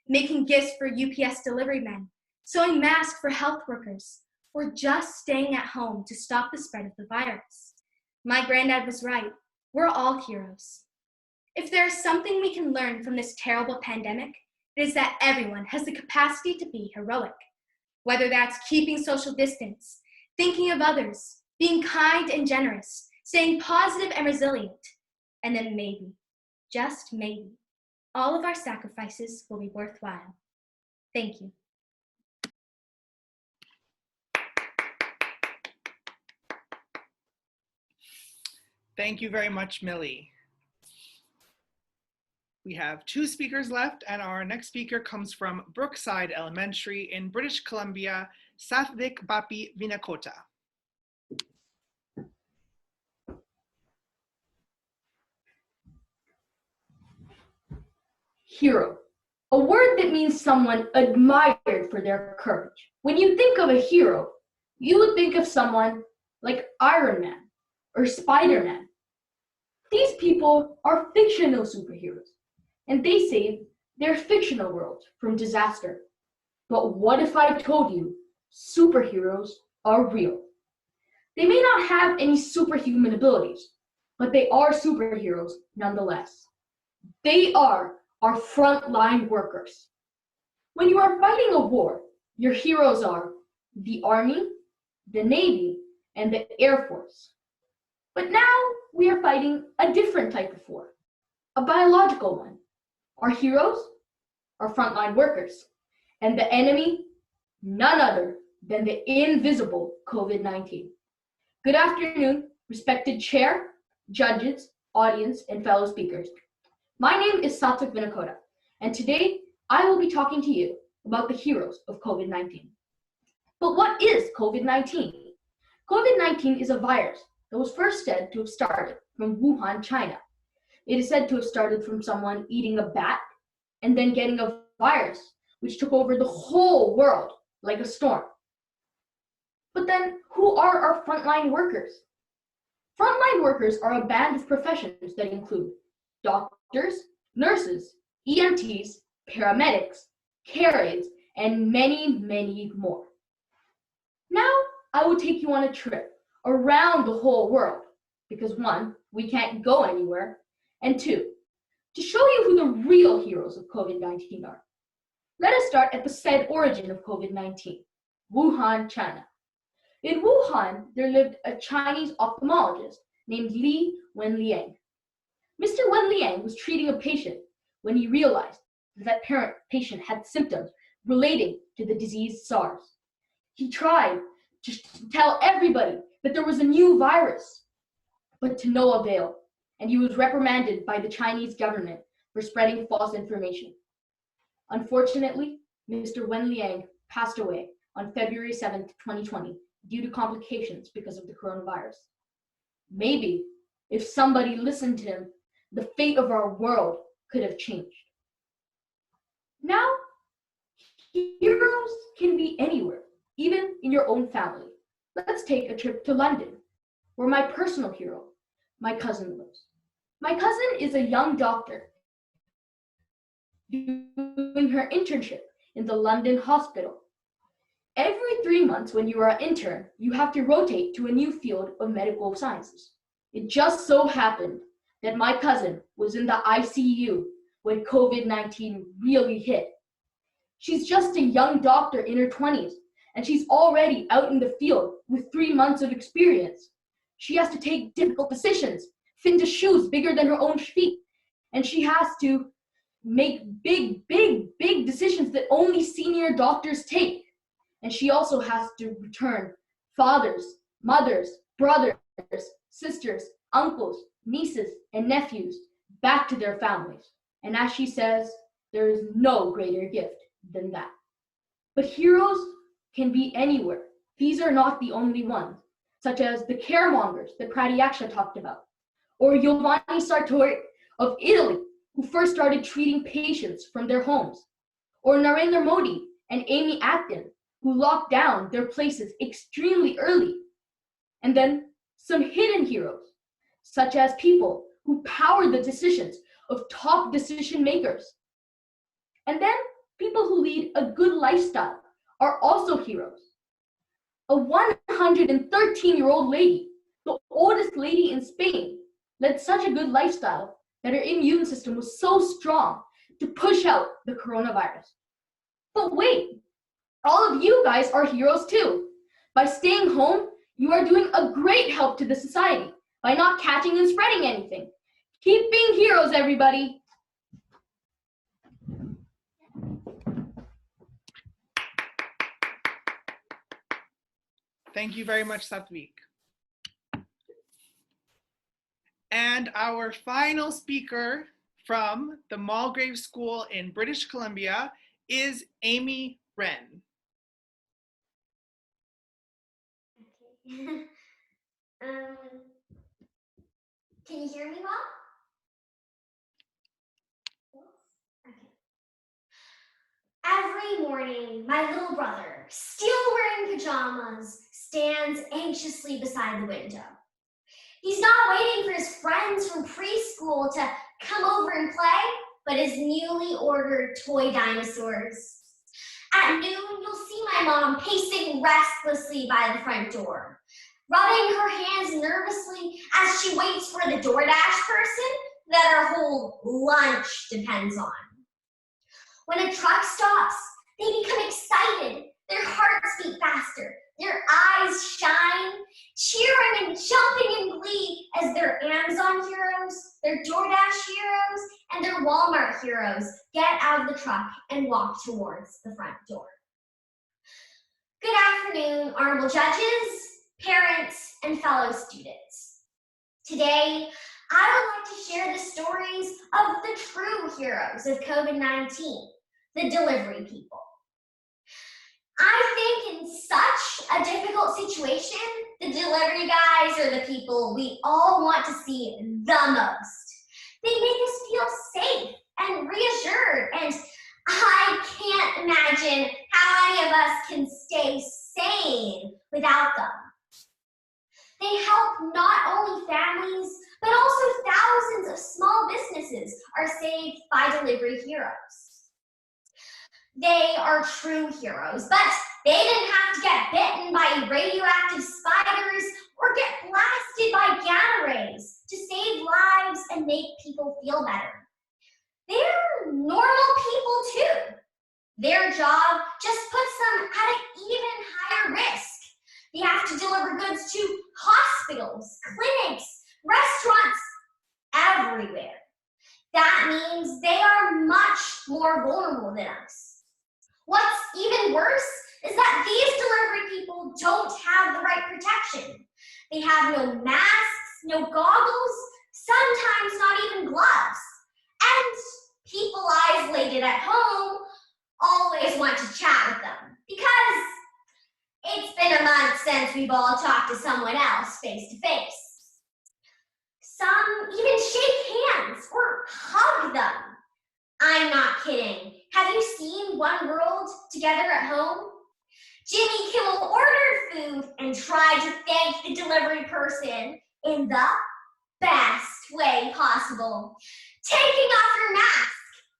making gifts for UPS delivery men, sewing masks for health workers, or just staying at home to stop the spread of the virus. My granddad was right. We're all heroes. If there is something we can learn from this terrible pandemic, it is that everyone has the capacity to be heroic. Whether that's keeping social distance, thinking of others, being kind and generous, staying positive and resilient, and then maybe, just maybe, all of our sacrifices will be worthwhile. Thank you. Thank you very much, Millie. We have 2 speakers left, and our next speaker comes from Brookside Elementary in British Columbia, Satvik Bapi Vinakota. Hero, a word that means someone admired for their courage. When you think of a hero, you would think of someone like Iron Man or Spider-Man. These people are fictional superheroes, and they save their fictional world from disaster. But what if I told you superheroes are real? They may not have any superhuman abilities, but they are superheroes nonetheless. They are our frontline workers. When you are fighting a war, your heroes are the Army, the Navy, and the Air Force. But now we are fighting a different type of war, a biological one. Our heroes are frontline workers, and the enemy, none other than the invisible COVID-19. Good afternoon, respected chair, judges, audience, and fellow speakers. My name is Satvik Vinakota, and today I will be talking to you about the heroes of COVID-19. But what is COVID-19? COVID-19 is a virus that was first said to have started from Wuhan, China. It is said to have started from someone eating a bat and then getting a virus which took over the whole world like a storm. But then, who are our frontline workers? Frontline workers are a band of professions that include doctors, nurses, EMTs, paramedics, care aides, and many, many more. Now, I will take you on a trip around the whole world because 1, we can't go anywhere, and 2, to show you who the real heroes of COVID-19 are. Let us start at the said origin of COVID-19, Wuhan, China. In Wuhan, there lived a Chinese ophthalmologist named Li Wenliang. Mr. Wenliang was treating a patient when he realized that patient had symptoms relating to the disease SARS. He tried to tell everybody that there was a new virus, but to no avail, and he was reprimanded by the Chinese government for spreading false information. Unfortunately, Mr. Wenliang passed away on February 7th, 2020, due to complications because of the coronavirus. Maybe if somebody listened to him, the fate of our world could have changed. Now, heroes can be anywhere, even in your own family. Let's take a trip to London, where my personal hero, my cousin, lives. My cousin is a young doctor doing her internship in the London hospital. Every 3 months when you are an intern, you have to rotate to a new field of medical sciences. It just so happened that my cousin was in the ICU when COVID-19 really hit. She's just a young doctor in her 20s, and she's already out in the field with 3 months of experience. She has to take difficult decisions, fit into shoes bigger than her own feet, and she has to make big decisions that only senior doctors take. And she also has to return fathers, mothers, brothers, sisters, uncles, nieces, and nephews back to their families. And as she says, there is no greater gift than that. But heroes can be anywhere. These are not the only ones, such as the caremongers that Pratiaksha talked about, or Giovanni Sartori of Italy, who first started treating patients from their homes, or Narendra Modi and Amy Atkin, who locked down their places extremely early. And then some hidden heroes, such as people who power the decisions of top decision makers. And then people who lead a good lifestyle are also heroes. A 113-year-old lady, the oldest lady in Spain, led such a good lifestyle that her immune system was so strong to push out the coronavirus. But wait, all of you guys are heroes too. By staying home, you are doing a great help to the society by not catching and spreading anything. Keep being heroes, everybody. Thank you very much, Satvik. And our final speaker from the Mulgrave School in British Columbia is Amy Wren. Okay. Can you hear me well? Okay. Every morning, my little brother, still wearing pajamas, stands anxiously beside the window. He's not waiting for his friends from preschool to come over and play, but his newly ordered toy dinosaurs. At noon, you'll see my mom pacing restlessly by the front door, rubbing her hands nervously as she waits for the DoorDash person that her whole lunch depends on. When a truck stops, they become excited. Their hearts beat faster. Their eyes shine, cheering and jumping in glee as their Amazon heroes, their DoorDash heroes, and their Walmart heroes get out of the truck and walk towards the front door. Good afternoon, honorable judges, parents, and fellow students. Today, I would like to share the stories of the true heroes of COVID-19, the delivery people. I think in such a difficult situation, the delivery guys are the people we all want to see the most. They make us feel safe and reassured, and I can't imagine how any of us can stay sane without them. They help not only families, but also thousands of small businesses are saved by delivery heroes. They are true heroes, but they didn't have to get bitten by radioactive spiders or get blasted by gamma rays to save lives and make people feel better. They're normal people too. Their job just puts them at an even higher risk. They have to deliver goods to hospitals, clinics, restaurants, everywhere. That means they are much more vulnerable than us. What's even worse is that these delivery people don't have the right protection. They have no masks, no goggles, sometimes not even gloves. And people isolated at home always want to chat with them because it's been a month since we've all talked to someone else face to face. Some even shake hands or hug them. I'm not kidding. Have you seen One World Together at Home? Jimmy Kimmel ordered food and tried to thank the delivery person in the best way possible. Taking off your mask,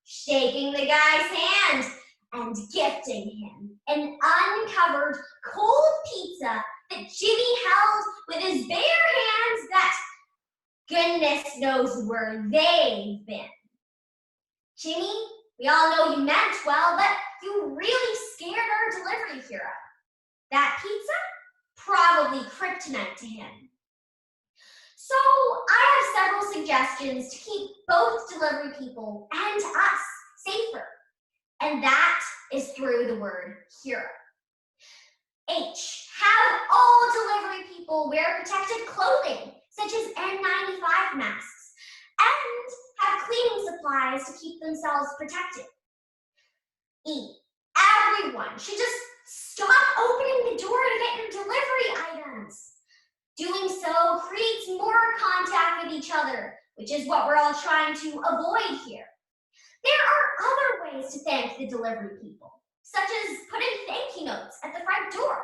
shaking the guy's hand, and gifting him an uncovered cold pizza that Jimmy held with his bare hands that goodness knows where they've been. Jimmy, we all know you meant well, but you really scared our delivery hero. That pizza? Probably kryptonite to him. So I have several suggestions to keep both delivery people and us safer. And that is through the word hero. H, have all delivery people wear protective clothing, such as N95 masks, and have cleaning supplies to keep themselves protected. E, everyone should just stop opening the door to get your delivery items. Doing so creates more contact with each other, which is what we're all trying to avoid here. There are other ways to thank the delivery people, such as putting thank you notes at the front door.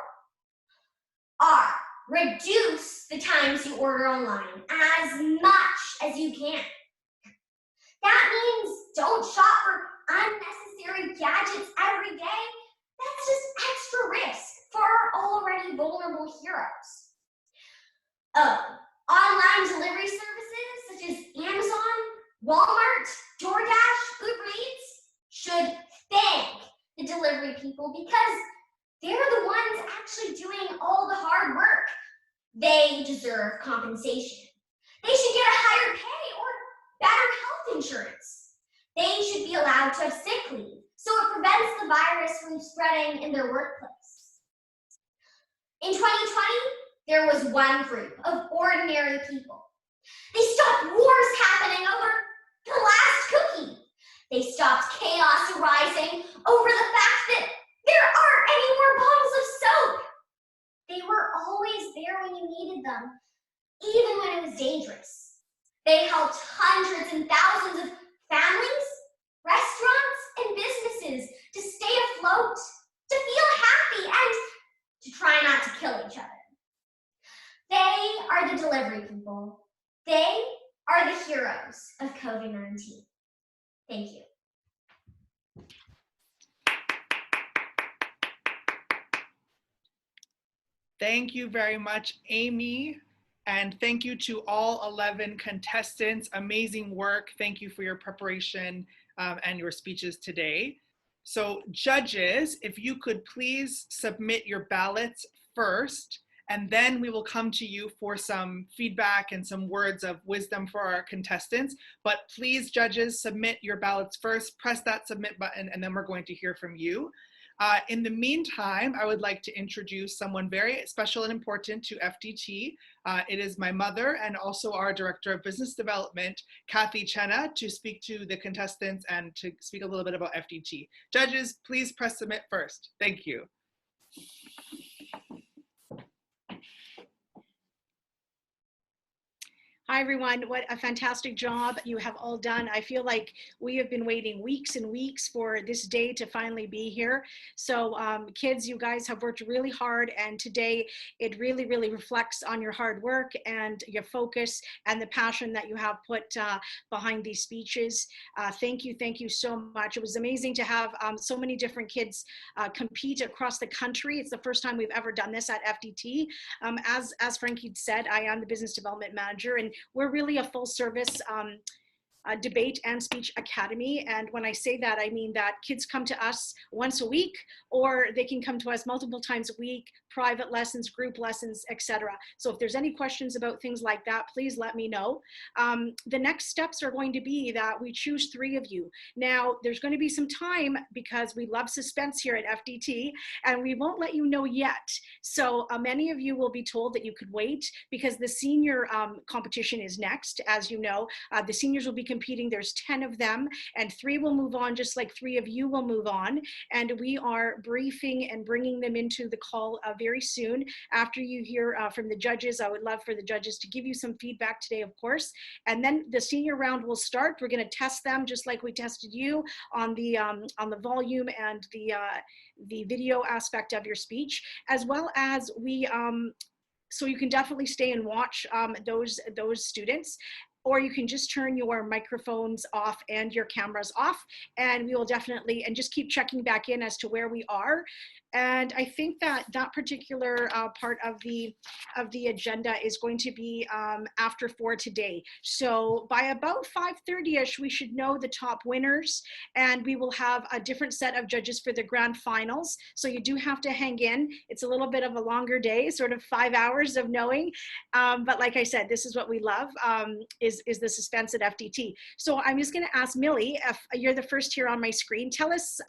R, reduce the times you order online as much as you can. That means don't shop for unnecessary gadgets every day. That's just extra risk for our already vulnerable heroes. O, online delivery services such as Amazon, Walmart, DoorDash, Uber Eats should thank the delivery people because they're the ones actually doing all the hard work. They deserve compensation. They should get a higher pay or better health insurance. They should be allowed to have sick leave so it prevents the virus from spreading in their workplace. In 2020, there was one group of ordinary people. They stopped wars happening over the last cookie. They stopped chaos arising over the fact that there aren't any more bottles of soap. They were always there when you needed them, even when it was dangerous. They helped hundreds and thousands of families, restaurants, and businesses to stay afloat, to feel happy, and to try not to kill each other. They are the delivery people. They are the heroes of COVID-19. Thank you. Thank you very much, Amy. And thank you to all 11 contestants. Amazing work. Thank you for your preparation and your speeches today. So judges, if you could please submit your ballots first, and then we will come to you for some feedback and some words of wisdom for our contestants. But please, judges, submit your ballots first, press that submit button, and then we're going to hear from you. In the meantime, I would like to introduce someone very special and important to FDT. It is my mother and also our Director of Business Development, Kathy Chenna, to speak to the contestants and to speak a little bit about FDT. Judges, please press submit first. Thank you. Hi, everyone. What a fantastic job you have all done. I feel like we have been waiting weeks and weeks for this day to finally be here. So kids, you guys have worked really hard, and today it really, really reflects on your hard work and your focus and the passion that you have put behind these speeches. Thank you so much. It was amazing to have so many different kids compete across the country. It's the first time we've ever done this at FDT. As Frankie said, I am the Business Development Manager, and we're really a full service debate and speech academy. And when I say that, I mean that kids come to us once a week, or they can come to us multiple times a week, private lessons, group lessons, etc. So if there's any questions about things like that, please let me know. The next steps are going to be that we choose 3 of you. Now, there's going to be some time because we love suspense here at FDT, and we won't let you know yet. So many of you will be told that you could wait because the senior competition is next. As you know, the seniors will be competing. There's 10 of them, and 3 will move on, just like 3 of you will move on. And we are briefing and bringing them into the call very soon. After you hear from the judges, I would love for the judges to give you some feedback today, of course. And then the senior round will start. We're going to test them just like we tested you on the volume and the video aspect of your speech, as well as we. So you can definitely stay and watch those students, or you can just turn your microphones off and your cameras off, and we will definitely, and just keep checking back in as to where we are. And I think that that particular part of the agenda is going to be after 4 today. So by about 5:30ish, we should know the top winners, and we will have a different set of judges for the grand finals. So you do have to hang in. It's a little bit of a longer day, sort of 5 hours of knowing. But like I said, this is what we love, is the suspense at FDT. So I'm just gonna ask Millie, if you're the first here on my screen, tell us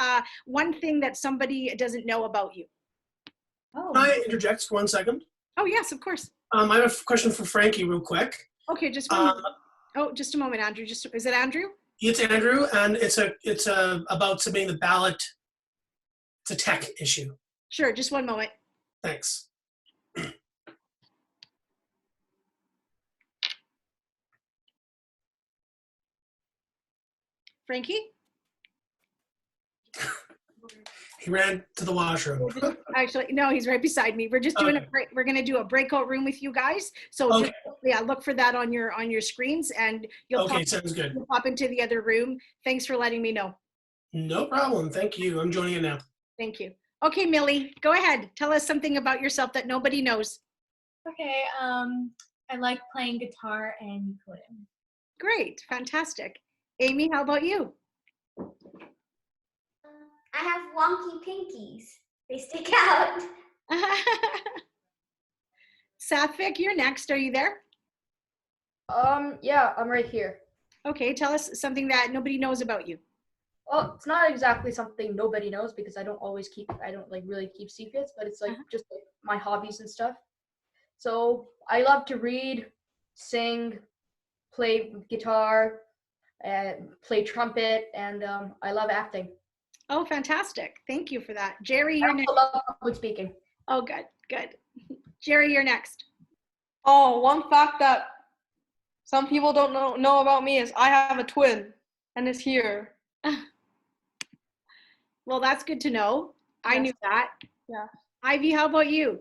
one thing that somebody doesn't know about you. Can I interject for 1 second? Oh yes, of course. I have a question for Frankie real quick. Okay, just one moment. Oh, just a moment, Andrew. Is it Andrew? It's Andrew, and it's about submitting the ballot. It's a tech issue. Sure, just one moment. Thanks. Frankie? He ran to the washroom. Actually, no, he's right beside me. We're just doing we're going to do a breakout room with you guys. So okay. Just, yeah, look for that on your screens, and you'll sounds good. You'll pop into the other room. Thanks for letting me know. No problem. Thank you. I'm joining in now. Thank you. Okay, Millie, go ahead. Tell us something about yourself that nobody knows. Okay, I like playing guitar and ukulele. Great, fantastic. Amy, how about you? I have wonky pinkies. They stick out. Satvik, you're next. Are you there? Yeah, I'm right here. Okay, tell us something that nobody knows about you. Well, it's not exactly something nobody knows because I don't like really keep secrets, but it's like just like my hobbies and stuff. So I love to read, sing, play guitar, play trumpet, and I love acting. Oh, fantastic. Thank you for that. Jerry, you're next. I love public speaking. Oh, good, good. Jerry, you're next. Oh, one fact that some people don't know about me is I have a twin, and it's here. Well, that's good to know. Yes. I knew that. Yeah. Ivy, how about you?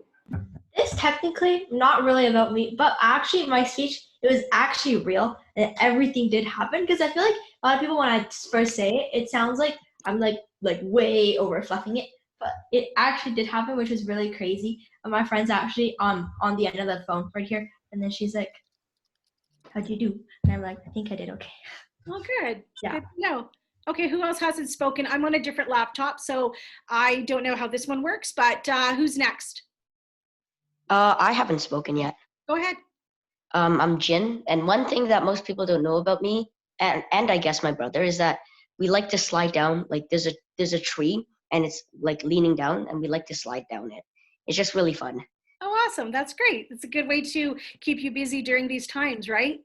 It's technically not really about me, but actually my speech, it was actually real, and everything did happen, because I feel like a lot of people, when I first say it, it sounds like I'm like way over fluffing it, but it actually did happen, which was really crazy. And my friend's actually on the end of the phone right here, and then she's like, "How'd you do?" And I'm like, "I think I did okay." Oh, good. Yeah. Good to know. Okay, who else hasn't spoken? I'm on a different laptop, so I don't know how this one works, but who's next? I haven't spoken yet. Go ahead. I'm Jin, and one thing that most people don't know about me, and I guess my brother, is that we like to slide down. Like there's a tree, and it's like leaning down, and we like to slide down it. It's just really fun. Oh, awesome. That's great. It's a good way to keep you busy during these times, right?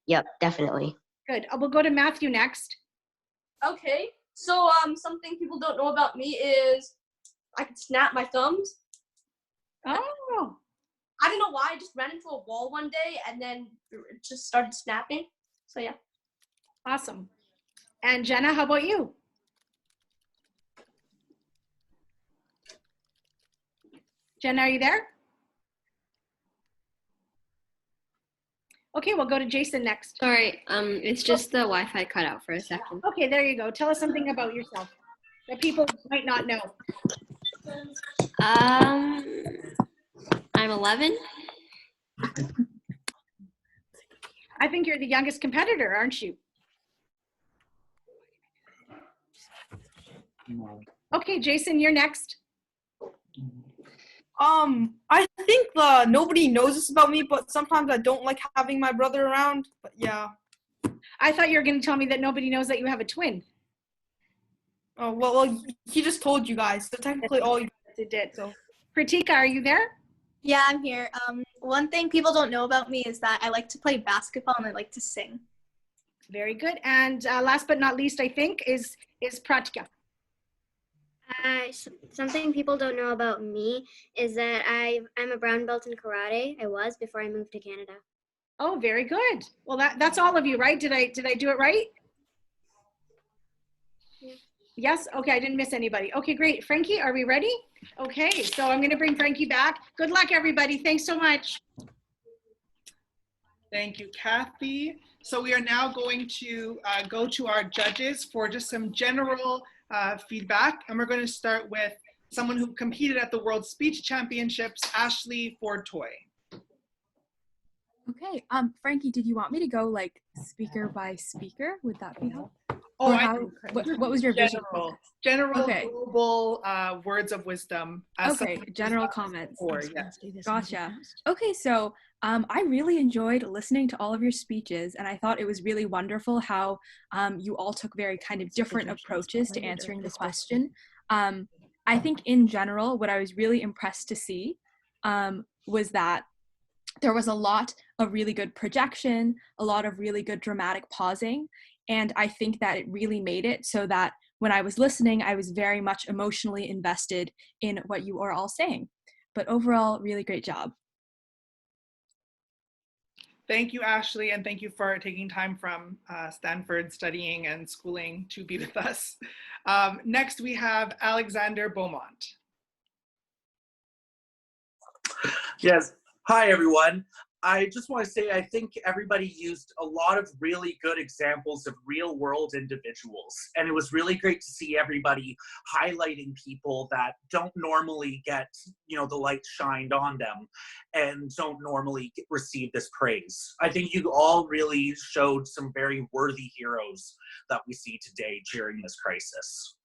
Yep, definitely. Good. We'll go to Matthew next. Okay, so something people don't know about me is I can snap my thumbs. Oh. I don't know why, I just ran into a wall one day and then it just started snapping. So yeah. Awesome. And Jenna, how about you? Jenna, are you there? Okay, we'll go to Jason next. Sorry, it's just the Wi-Fi cut out for a second. Okay, there you go. Tell us something about yourself that people might not know. I'm 11. I think you're the youngest competitor, aren't you? Okay, Jason, you're next. I think nobody knows this about me, but sometimes I don't like having my brother around. But yeah. I thought you were going to tell me that nobody knows that you have a twin. Oh well, he just told you guys. So technically, all you guys did. So, Pratika, are you there? Yeah, I'm here. One thing people don't know about me is that I like to play basketball and I like to sing. Very good. And last but not least, I think, is Pratika. Something people don't know about me is that I'm a brown belt in karate. I was before I moved to Canada. Oh, very good. Well, that's all of you, right? Did I do it right? Yeah. Yes? Okay, I didn't miss anybody. Okay, great. Frankie, are we ready? Okay, so I'm going to bring Frankie back. Good luck, everybody. Thanks so much. Thank you, Kathy. So we are now going to go to our judges for just some general feedback. And we're going to start with someone who competed at the World Speech Championships, Ashley Ford-Toy. Okay, Frankie, did you want me to go like speaker by speaker? Would that be helpful? Oh, what was your vision? General okay. global words of wisdom. Okay, general comments. Yes. Gotcha. Okay, so I really enjoyed listening to all of your speeches, and I thought it was really wonderful how you all took very kind of different approaches to answering the question. I think in general, what I was really impressed to see was that there was a lot of really good projection, a lot of really good dramatic pausing, and I think that it really made it so that when I was listening, I was very much emotionally invested in what you are all saying. But overall, really great job. Thank you, Ashley, and thank you for taking time from Stanford studying and schooling to be with us. Next, we have Alexander Beaumont. Yes. Hi, everyone. I just want to say I think everybody used a lot of really good examples of real world individuals. And it was really great to see everybody highlighting people that don't normally get, the light shined on them and don't normally receive this praise. I think you all really showed some very worthy heroes that we see today during this crisis.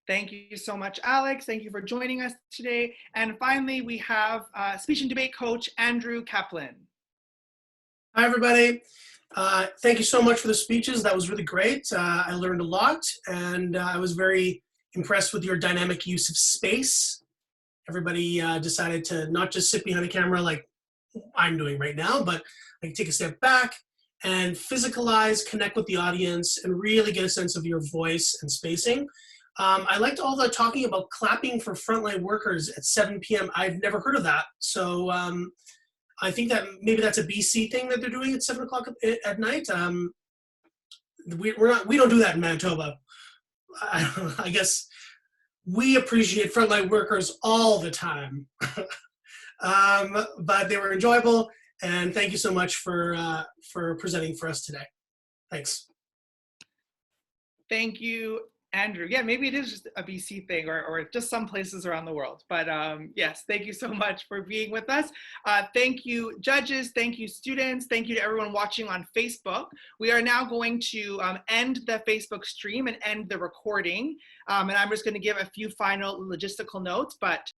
Thank you so much, Alex. Thank you for joining us today. And finally, we have speech and debate coach, Andrew Kaplan. Hi, everybody. Thank you so much for the speeches. That was really great. I learned a lot, and I was very impressed with your dynamic use of space. Everybody decided to not just sit behind a camera like I'm doing right now, but like take a step back and physicalize, connect with the audience, and really get a sense of your voice and spacing. I liked all the talking about clapping for frontline workers at 7 p.m. I've never heard of that. So I think that maybe that's a BC thing that they're doing at 7 o'clock at night. We don't do that in Manitoba. I guess we appreciate frontline workers all the time. But they were enjoyable, and thank you so much for presenting for us today. Thanks. Thank you, Andrew. Yeah, maybe it is just a BC thing or just some places around the world. But yes, thank you so much for being with us. Thank you, judges. Thank you, students. Thank you to everyone watching on Facebook. We are now going to end the Facebook stream and end the recording. And I'm just going to give a few final logistical notes. But